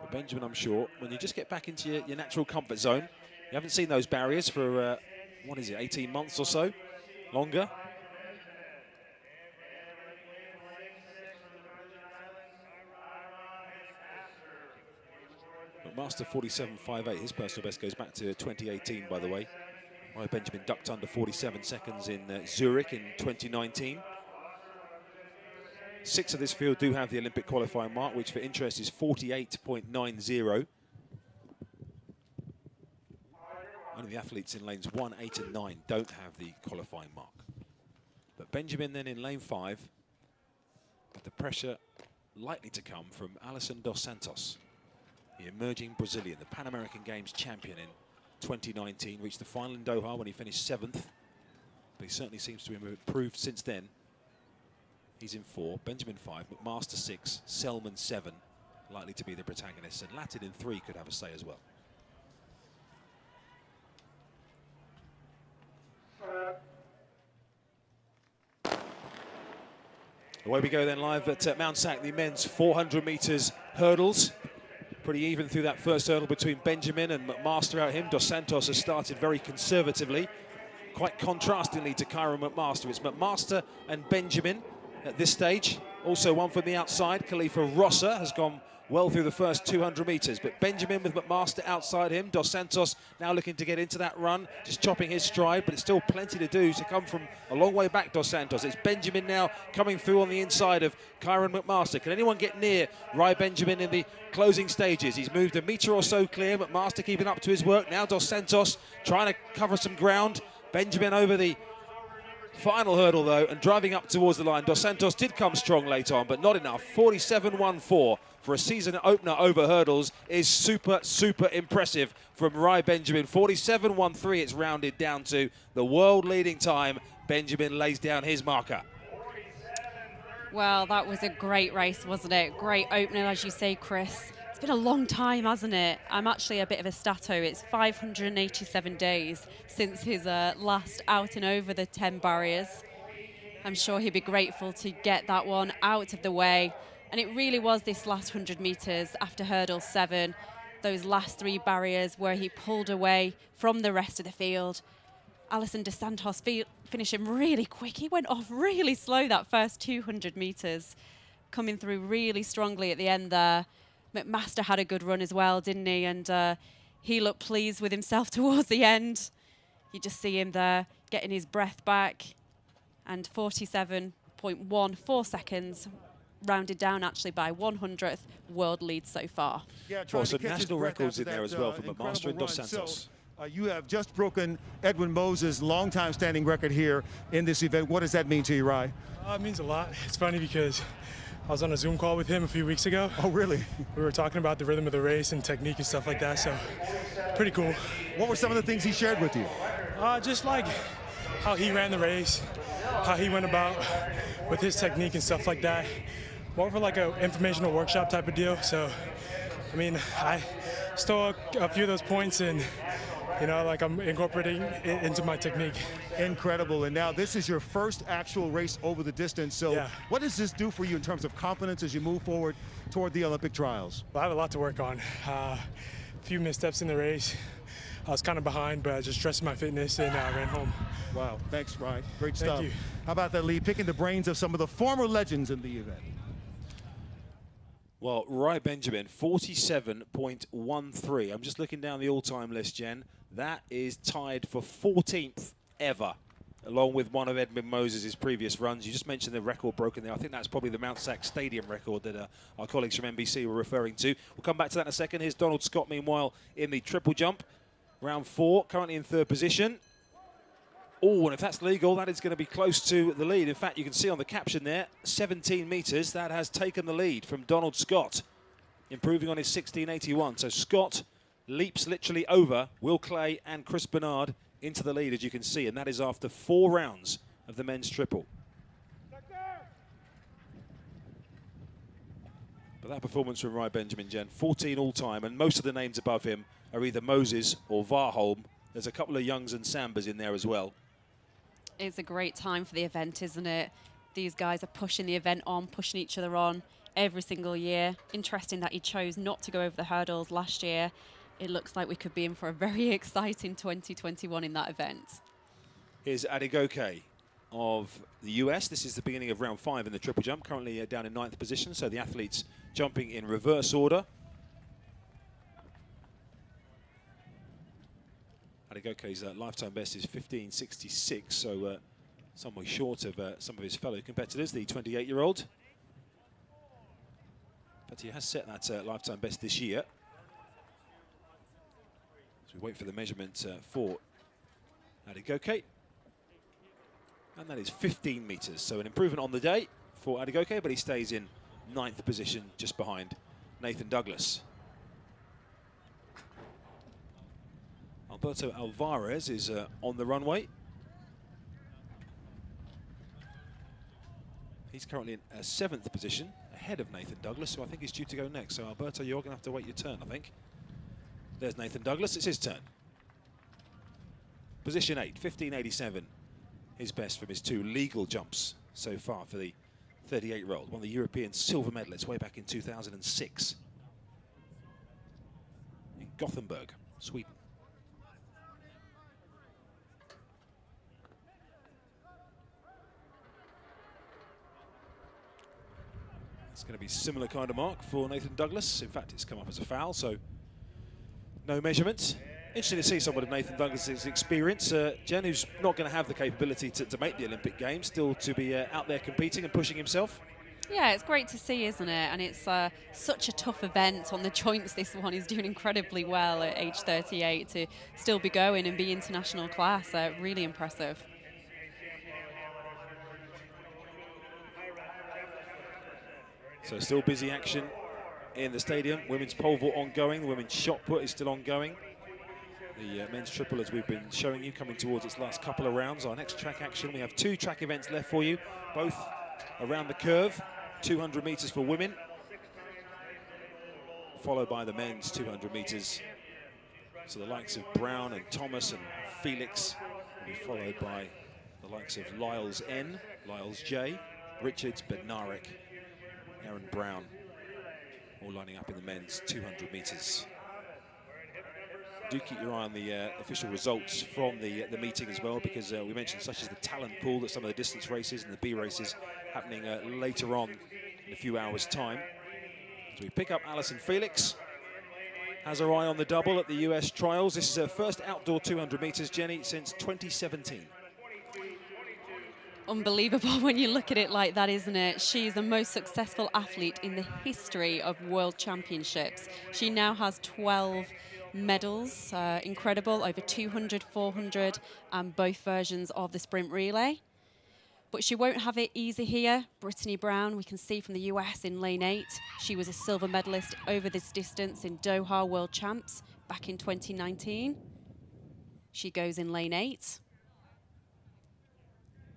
But Benjamin, I'm sure, when you just get back into your natural comfort zone, you haven't seen those barriers for, 18 months or so, longer. Master 47.58, his personal best goes back to 2018, by the way. Rai Benjamin ducked under 47 seconds in Zurich in 2019. 6 of this field do have the Olympic qualifying mark, which for interest is 48.90. Only the athletes in lanes 1, 8 and 9 don't have the qualifying mark. But Benjamin then in lane 5, with the pressure likely to come from Alison dos Santos, the emerging Brazilian, the Pan American Games champion in 2019, reached the final in Doha when he finished 7th. But he certainly seems to have improved since then. He's in 4, Benjamin 5, McMaster 6, Selman 7, likely to be the protagonists, and Latin in 3 could have a say as well. Away we go then live at Mount Sac, the men's 400 metres hurdles. Pretty even through that first hurdle between Benjamin and McMaster out him. Dos Santos has started very conservatively, quite contrastingly to Kyron McMaster. It's McMaster and Benjamin at this stage. Also one from the outside, Khalifa Rossa has gone well through the first 200 metres, but Benjamin with McMaster outside him. Dos Santos now looking to get into that run, just chopping his stride, but it's still plenty to do to come from a long way back, Dos Santos. It's Benjamin now coming through on the inside of Kyron McMaster. Can anyone get near Rai Benjamin in the closing stages? He's moved a metre or so clear. McMaster keeping up to his work. Now Dos Santos trying to cover some ground. Benjamin over the final hurdle though and driving up towards the line. Dos Santos did come strong late on, but not enough. 47.14 for a season opener over hurdles is super impressive from Rai Benjamin. 47.13 it's rounded down to. The world leading time. Benjamin lays down his marker. Well, that was a great race, wasn't it? Great opener, as you say, Chris. It's been a long time, hasn't it? I'm actually a bit of a stato. It's 587 days since his last outing over the 10 barriers. I'm sure he'd be grateful to get that one out of the way. And it really was this last 100 metres after hurdle 7, those last 3 barriers where he pulled away from the rest of the field. Alison Dos Santos finishing really quick. He went off really slow that first 200 metres, coming through really strongly at the end there. McMaster had a good run as well, didn't he? And he looked pleased with himself towards the end. You just see him there getting his breath back. And 47.14 seconds, rounded down actually by 100th world lead so far. Yeah, some national records in there as well for McMaster and Dos Santos. So, you have just broken Edwin Moses' longtime standing record here in this event. What does that mean to you, Rai? It means a lot. It's funny because I was on a Zoom call with him a few weeks ago. Oh, really? We were talking about the rhythm of the race and technique and stuff like that, so pretty cool. What were some of the things he shared with you? Just like how he ran the race, how he went about with his technique and stuff like that. More of like an informational workshop type of deal. So, I mean, I stole a few of those points and, you know, like I'm incorporating it into my technique. Incredible. And now this is your first actual race over the distance. So yeah. What does this do for you in terms of confidence as you move forward toward the Olympic trials? Well, I have a lot to work on. A few missteps in the race. I was kind of behind, but I just stressed my fitness and ran home. Wow. Thanks, Rai. Great stuff. Thank you. How about that, Lee? Picking the brains of some of the former legends in the event. Well, Rai Benjamin, 47.13. I'm just looking down the all-time list, Jen. That is tied for 14th ever, along with one of Edmund Moses' previous runs. You just mentioned the record broken there. I think that's probably the Mount Sac Stadium record that our colleagues from NBC were referring to. We'll come back to that in a second. Here's Donald Scott, meanwhile, in the triple jump. Round 4, currently in 3rd position. Oh, and if that's legal, that is going to be close to the lead. In fact, you can see on the caption there, 17 metres. That has taken the lead from Donald Scott, improving on his 16.81. So Scott leaps literally over Will Clay and Chris Bernard into the lead, as you can see, and that is after 4 rounds of the men's triple. But that performance from Rai Benjamin, Jen, 14 all-time, and most of the names above him are either Moses or Varholm. There's a couple of Youngs and Sambas in there as well. It's a great time for the event, isn't it? These guys are pushing the event on, pushing each other on every single year. Interesting that he chose not to go over the hurdles last year. It looks like we could be in for a very exciting 2021 in that event. Here's Adegoke of the US. This is the beginning of round 5 in the triple jump, currently down in 9th position. So the athletes jumping in reverse order. Adegoke's lifetime best is 15.66, so some way short of some of his fellow competitors, the 28-year-old. But he has set that lifetime best this year. So we wait for the measurement for Adegoke. And that is 15 metres, so an improvement on the day for Adegoke, but he stays in 9th position just behind Nathan Douglas. Alberto Alvarez is on the runway. He's currently in 7th position, ahead of Nathan Douglas, who I think is due to go next. So Alberto, you're going to have to wait your turn, I think. There's Nathan Douglas, it's his turn. Position 8, 15.87. His best from his 2 legal jumps so far for the 38-year-old, one of the European silver medalists way back in 2006. Gothenburg, Sweden. It's going to be similar kind of mark for Nathan Douglas. In fact, it's come up as a foul, so no measurements. Interesting to see someone of Nathan Douglas's experience. Jen, who's not going to have the capability to make the Olympic Games, still to be out there competing and pushing himself. Yeah, it's great to see, isn't it? And it's such a tough event on the joints. This one is doing incredibly well at age 38 to still be going and be international class. Really impressive. So still busy action in the stadium. Women's pole vault ongoing. The women's shot put is still ongoing. The men's triple, as we've been showing you, coming towards its last couple of rounds. Our next track action, we have 2 track events left for you, both around the curve. 200 meters for women, followed by the men's 200 meters. So the likes of Brown and Thomas and Felix will be followed by the likes of Lyles N, Lyles J, Richards, Bednarek, Aaron Brown, all lining up in the men's 200 meters. Do keep your eye on the official results from the meeting as well, because we mentioned such as the talent pool, that some of the distance races and the B races happening later on in a few hours' time. So we pick up Allyson Felix, has her eye on the double at the US trials. This is her first outdoor 200 meters, Jenny, since 2017. Unbelievable when you look at it like that, isn't it? She's the most successful athlete in the history of World Championships. She now has 12 medals, incredible, over 200, 400, and both versions of the sprint relay. But she won't have it easy here. Brittany Brown, we can see from the US in lane 8. She was a silver medalist over this distance in Doha World Champs back in 2019. She goes in lane 8.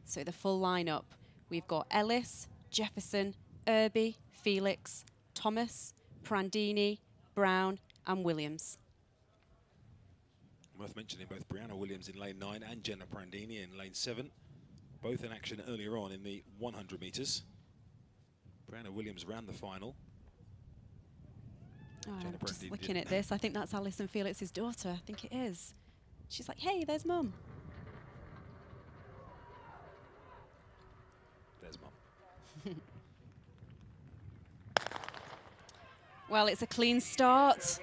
So the full lineup, we've got Ellis, Jefferson, Irby, Felix, Thomas, Prandini, Brown, and Williams. Worth mentioning both Brianna Williams in lane 9 and Jenna Prandini in lane 7. Both in action earlier on in the 100 meters. Brianna Williams ran the final. Oh, I'm just looking at this. I think that's Allyson Felix's daughter. I think it is. She's like, hey, there's Mum. There's Mum. Well, it's a clean start.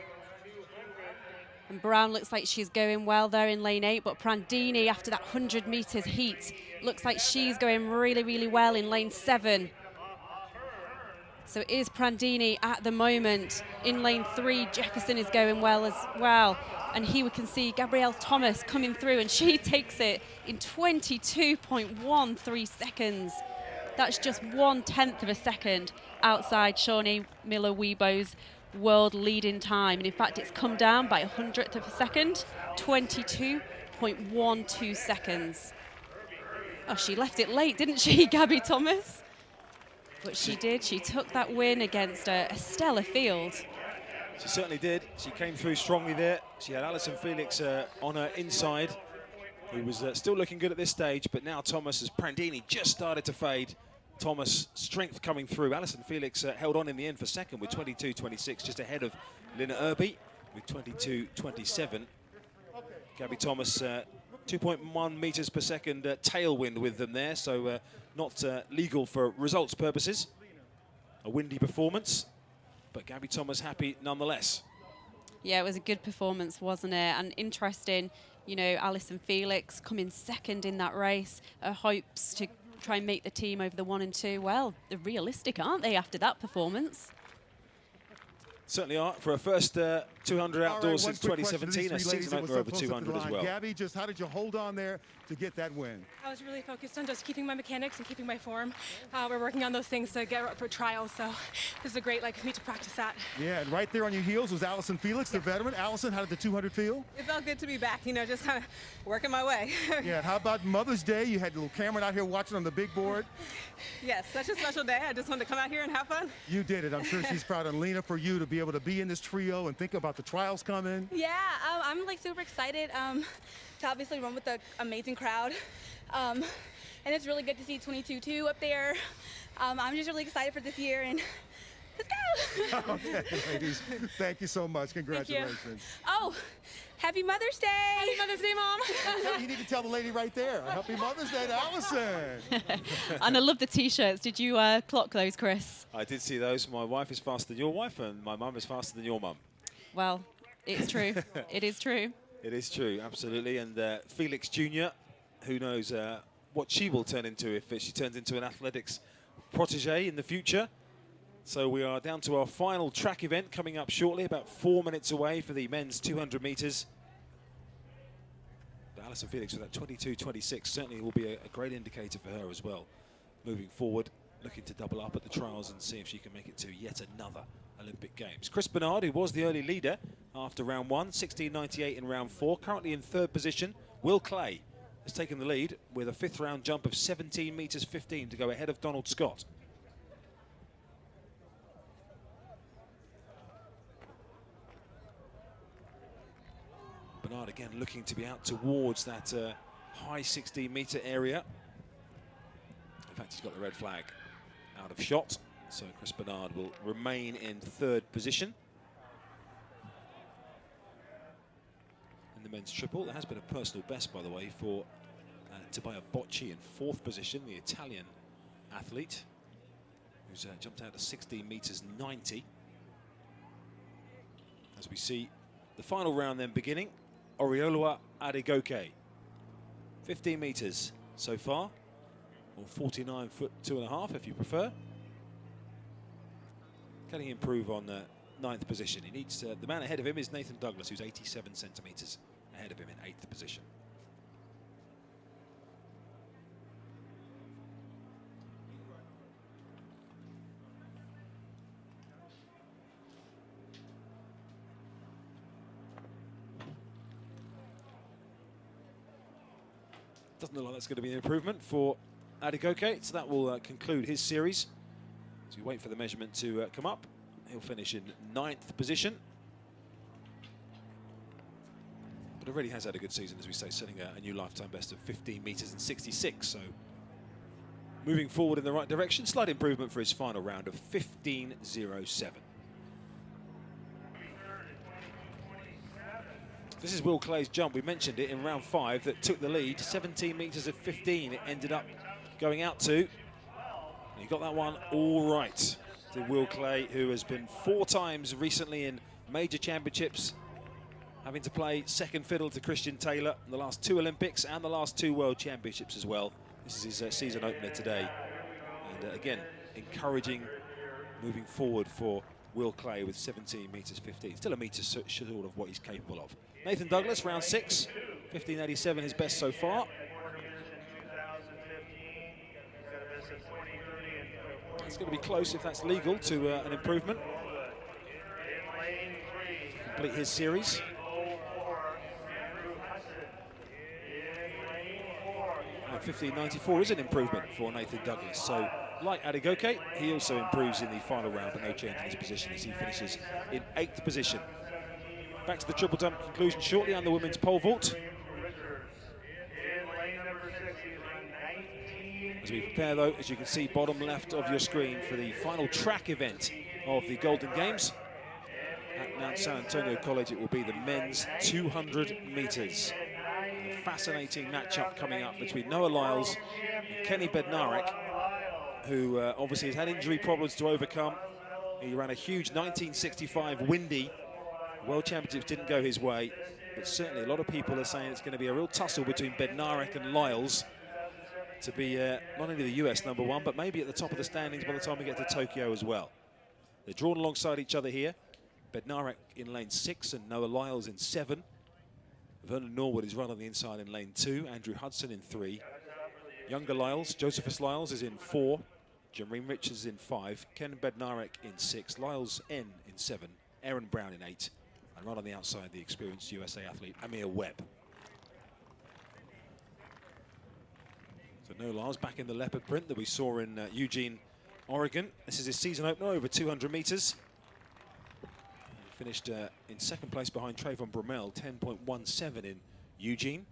And Brown looks like she's going well there in lane 8, but Prandini, after that 100 meters heat, looks like she's going really, really well in lane 7. So it is Prandini at the moment. In lane 3, Jefferson is going well as well. And here we can see Gabrielle Thomas coming through, and she takes it in 22.13 seconds. That's just 1/10 of a second outside Shawnee Miller-Weibo's world leading time. And in fact, it's come down by 100th of a second, 22.12 seconds. Oh, she left it late, didn't she, Gabby Thomas? But she did. She took that win against a stellar field. She certainly did. She came through strongly there. She had Allyson Felix on her inside, who was still looking good at this stage, but now Thomas, as Prandini just started to fade, Thomas' strength coming through. Allyson Felix held on in the end for second with 22.26, just ahead of Lina Irby with 22.27. Gabby Thomas, 2.1 meters per second tailwind with them there, so not legal for results purposes. A windy performance, but Gabby Thomas happy nonetheless. Yeah, it was a good performance, wasn't it? And interesting, you know, Allyson Felix coming second in that race. Her hopes to try and make the team over the 1 and 2. Well, they're realistic, aren't they, after that performance? Certainly are. For a first 200 outdoors since 2017, a season opener over 200 as well. Gabby, just how did you hold on there to get that win? I was really focused on just keeping my mechanics and keeping my form. We're working on those things to get up for trials, so this is a great meet to practice at. Yeah, and right there on your heels was Allyson Felix, the veteran. Allyson, how did the 200 feel? It felt good to be back, you know, just kind of working my way. Yeah, and how about Mother's Day? You had little Cameron out here watching on the big board. Yes, such a special day. I just wanted to come out here and have fun. You did it. I'm sure she's proud of Lena for you to be able to be in this trio and think about the trials coming. Yeah, I'm like super excited to obviously run with the amazing crowd. And it's really good to see 22.2 up there. I'm just really excited for this year, and Let's go. Okay, ladies, thank you so much. Congratulations. Oh, happy Mother's Day. Happy Mother's Day, Mom. You need to tell the lady right there. Happy Mother's Day to Allison. And I love the T-shirts. Did you clock those, Chris? I did see those. My wife is faster than your wife, and my mum is faster than your mum. Well, it's true. It is true. It is true, absolutely. And Felix Jr., who knows what she will turn into if she turns into an athletics protege in the future. So we are down to our final track event coming up shortly, about 4 minutes away for the men's 200 metres. But Alison Felix with that 22.26 certainly will be a great indicator for her as well. Moving forward, looking to double up at the trials and see if she can make it to yet another Olympic Games. Chris Bernard, who was the early leader after round 1, 16.98 in round 4, currently in 3rd position. Will Clay has taken the lead with a 5th round jump of 17 metres 15 to go ahead of Donald Scott. Bernard again looking to be out towards that high 16-metre area. In fact, he's got the red flag out of shot, so Chris Bernard will remain in 3rd position. In the men's triple, there has been a personal best, by the way, for Tobia Bocci in 4th position, the Italian athlete, who's jumped out to 16 metres 90. As we see the final round then beginning, Oriolua Adegoke. 15 metres so far, or 49 foot 2.5 if you prefer. Can he improve on 9th position? He needs the man ahead of him is Nathan Douglas, who's 87 centimetres ahead of him in 8th position. Doesn't look like that's going to be an improvement for Adegoke, so that will conclude his series. As we wait for the measurement to come up, he'll finish in 9th position. But already has had a good season, as we say, setting a new lifetime best of 15 metres and 66. So moving forward in the right direction, slight improvement for his final round of 15.07. This is Will Clay's jump. We mentioned it in round 5 that took the lead. 17 metres of 15 it ended up going out to. He got that one all right to Will Clay, who has been 4 times recently in major championships, having to play second fiddle to Christian Taylor in the last 2 Olympics and the last 2 World Championships as well. This is his season opener today. And again, encouraging moving forward for Will Clay with 17 metres 15. Still a metre short of what he's capable of. Nathan Douglas, round 6, 15.87, his best so far. It's going to be close if that's legal to an improvement. To complete his series. And 15.94 is an improvement for Nathan Douglas. So, like Adegoke, he also improves in the final round, but no change in his position as he finishes in 8th position. Back to the triple jump conclusion shortly on the women's pole vault. As we prepare, though, as you can see, bottom left of your screen for the final track event of the Golden Games. At Mount San Antonio College, it will be the men's 200 metres. A fascinating matchup coming up between Noah Lyles and Kenny Bednarek, who obviously has had injury problems to overcome. He ran a huge 1965 windy. World Championships didn't go his way, but certainly a lot of people are saying it's going to be a real tussle between Bednarek and Lyles to be not only the US #1, but maybe at the top of the standings by the time we get to Tokyo as well. They're drawn alongside each other here. Bednarek in lane 6 and Noah Lyles in 7. Vernon Norwood is run on the inside in lane 2. Andrew Hudson in 3. Younger Lyles, Josephus Lyles is in 4. Jermaine Richards in 5. Ken Bednarek in 6. Lyles N in 7. Aaron Brown in 8. And right on the outside, the experienced USA athlete, Amir Webb. So Noah Lyles back in the leopard print that we saw in Eugene, Oregon. This is his season opener over 200 metres. He finished in 2nd place behind Trayvon Bromell, 10.17 in Eugene.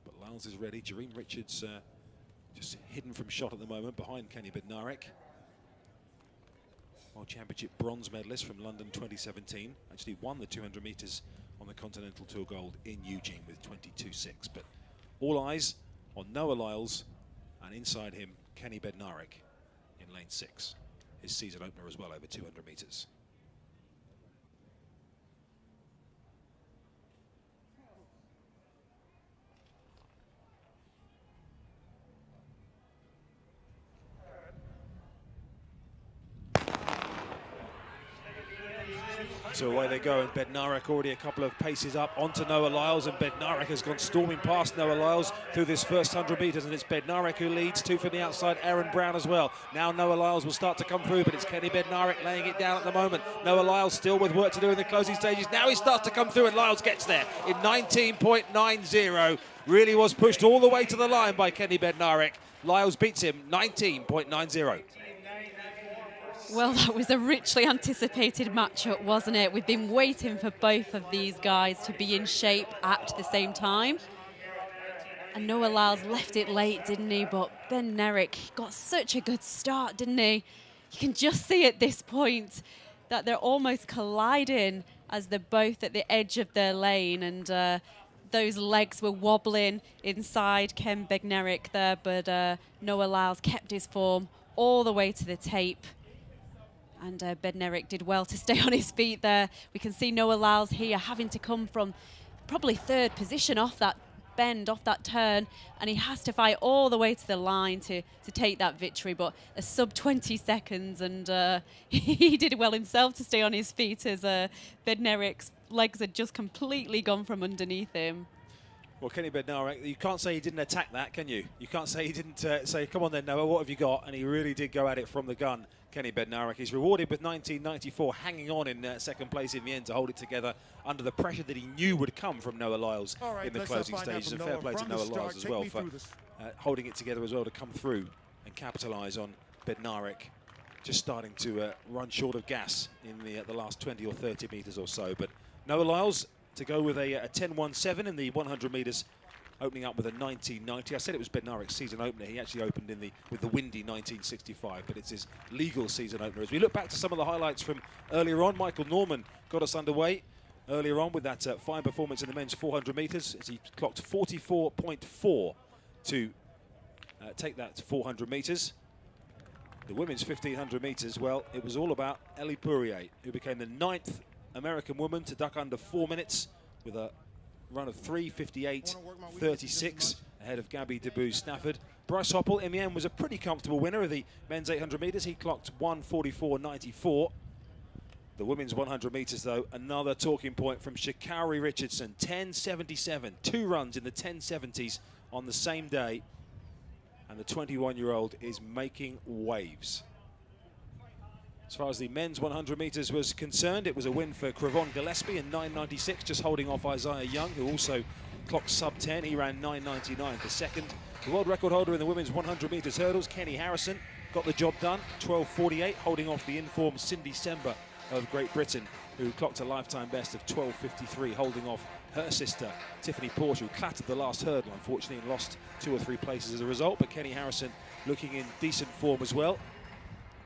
But Lyles is ready. Jermaine Richards just hidden from shot at the moment behind Kenny Bednarek. World Championship bronze medalist from London 2017. Actually won the 200 meters on the Continental Tour Gold in Eugene with 22.6. But all eyes on Noah Lyles, and inside him, Kenny Bednarek in lane 6. His season opener as well, over 200 meters. So away they go, and Bednarek already a couple of paces up onto Noah Lyles, and Bednarek has gone storming past Noah Lyles through this first 100 metres, and it's Bednarek who leads, 2 from the outside, Aaron Brown as well. Now Noah Lyles will start to come through, but it's Kenny Bednarek laying it down at the moment. Noah Lyles still with work to do in the closing stages. Now he starts to come through, and Lyles gets there in 19.90. Really was pushed all the way to the line by Kenny Bednarek. Lyles beats him 19.90. Well, that was a richly anticipated matchup, wasn't it? We've been waiting for both of these guys to be in shape at the same time. And Noah Lyles left it late, didn't he? But Bednarek got such a good start, didn't he? You can just see at this point that they're almost colliding as they're both at the edge of their lane. And those legs were wobbling inside Ken Bednarek there. But Noah Lyles kept his form all the way to the tape. And Bednarek did well to stay on his feet there. We can see Noah Lyles here having to come from probably 3rd position off that bend, off that turn, and he has to fight all the way to the line to take that victory. But a sub 20 seconds, and he did well himself to stay on his feet as Bednarek's legs had just completely gone from underneath him. Well, Kenny Bednarek, you can't say he didn't attack that, can you? You can't say he didn't say, come on then, Noah, what have you got? And he really did go at it from the gun, Kenny Bednarek. He's rewarded with 19.94, hanging on in 2nd place in the end to hold it together under the pressure that he knew would come from Noah Lyles in the closing stages. And fair play to Noah Lyles as well for holding it together as well to come through and capitalise on Bednarek just starting to run short of gas in the last 20 or 30 metres or so. But Noah Lyles to go with a 10.17 in the 100 metres, opening up with a 19.90. I said it was Bednarek's season opener. He actually opened in with the windy 19.65, but it's his legal season opener. As we look back to some of the highlights from earlier on, Michael Norman got us underway earlier on with that fine performance in the men's 400 metres as he clocked 44.4 to take that to 400 metres. The women's 1,500 metres, well, it was all about Ellie Pourier, who became the 9th American woman to duck under 4 minutes with a run of 3:58.36 ahead of Gabby Debus-Stafford. Bryce Hoppel in the end was a pretty comfortable winner of the men's 800 metres. He clocked 1:44.94. The women's 100 metres, though, another talking point from Sha'Carri Richardson, 10.77, 2 runs in the 10.70s on the same day. And the 21-year-old is making waves. As far as the men's 100 metres was concerned, it was a win for Cravon Gillespie in 9.96, just holding off Isaiah Young, who also clocked sub-10. He ran 9.99 for 2nd. The world record holder in the women's 100 metres hurdles, Kenny Harrison, got the job done, 12.48, holding off the informed Cindy Sember of Great Britain, who clocked a lifetime best of 12.53, holding off her sister, Tiffany Porter, who clattered the last hurdle, unfortunately, and lost 2 or 3 places as a result. But Kenny Harrison looking in decent form as well.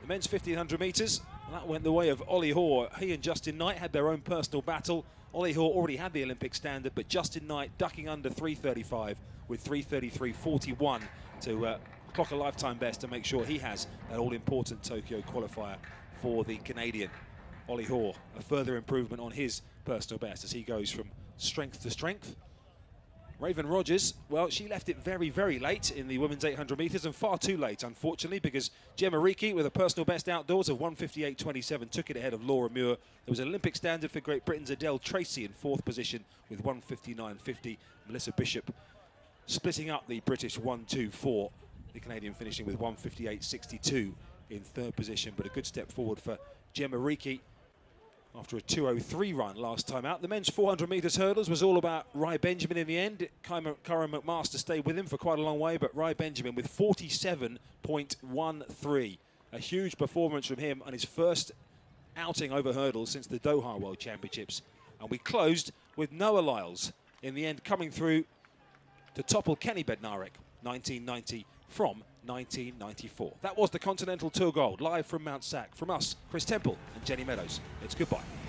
The men's 1,500 metres, that went the way of Ollie Hoare. He and Justin Knight had their own personal battle. Ollie Hoare already had the Olympic standard, but Justin Knight ducking under 3:35 with 3:33.41 to clock a lifetime best to make sure he has that all-important Tokyo qualifier for the Canadian. Ollie Hoare, a further improvement on his personal best as he goes from strength to strength. Raven Rogers, well, she left it very, very late in the women's 800 metres, and far too late, unfortunately, because Gemma Reekie, with a personal best outdoors of 1:58.27, took it ahead of Laura Muir. There was an Olympic standard for Great Britain's Adele Tracy in 4th position with 1:59.50. Melissa Bishop splitting up the British 1-2-4. The Canadian finishing with 1:58.62 in 3rd position, but a good step forward for Gemma Reekie after a 2:03 run last time out. The men's 400 metres hurdles was all about Rai Benjamin in the end. Karen McMaster stayed with him for quite a long way, but Rai Benjamin with 47.13. A huge performance from him and his first outing over hurdles since the Doha World Championships. And we closed with Noah Lyles in the end coming through to topple Kenny Bednarek, 19.90 from 1994. That was the Continental Tour Gold, live from Mount Sac. From us, Chris Temple and Jenny Meadows. It's goodbye.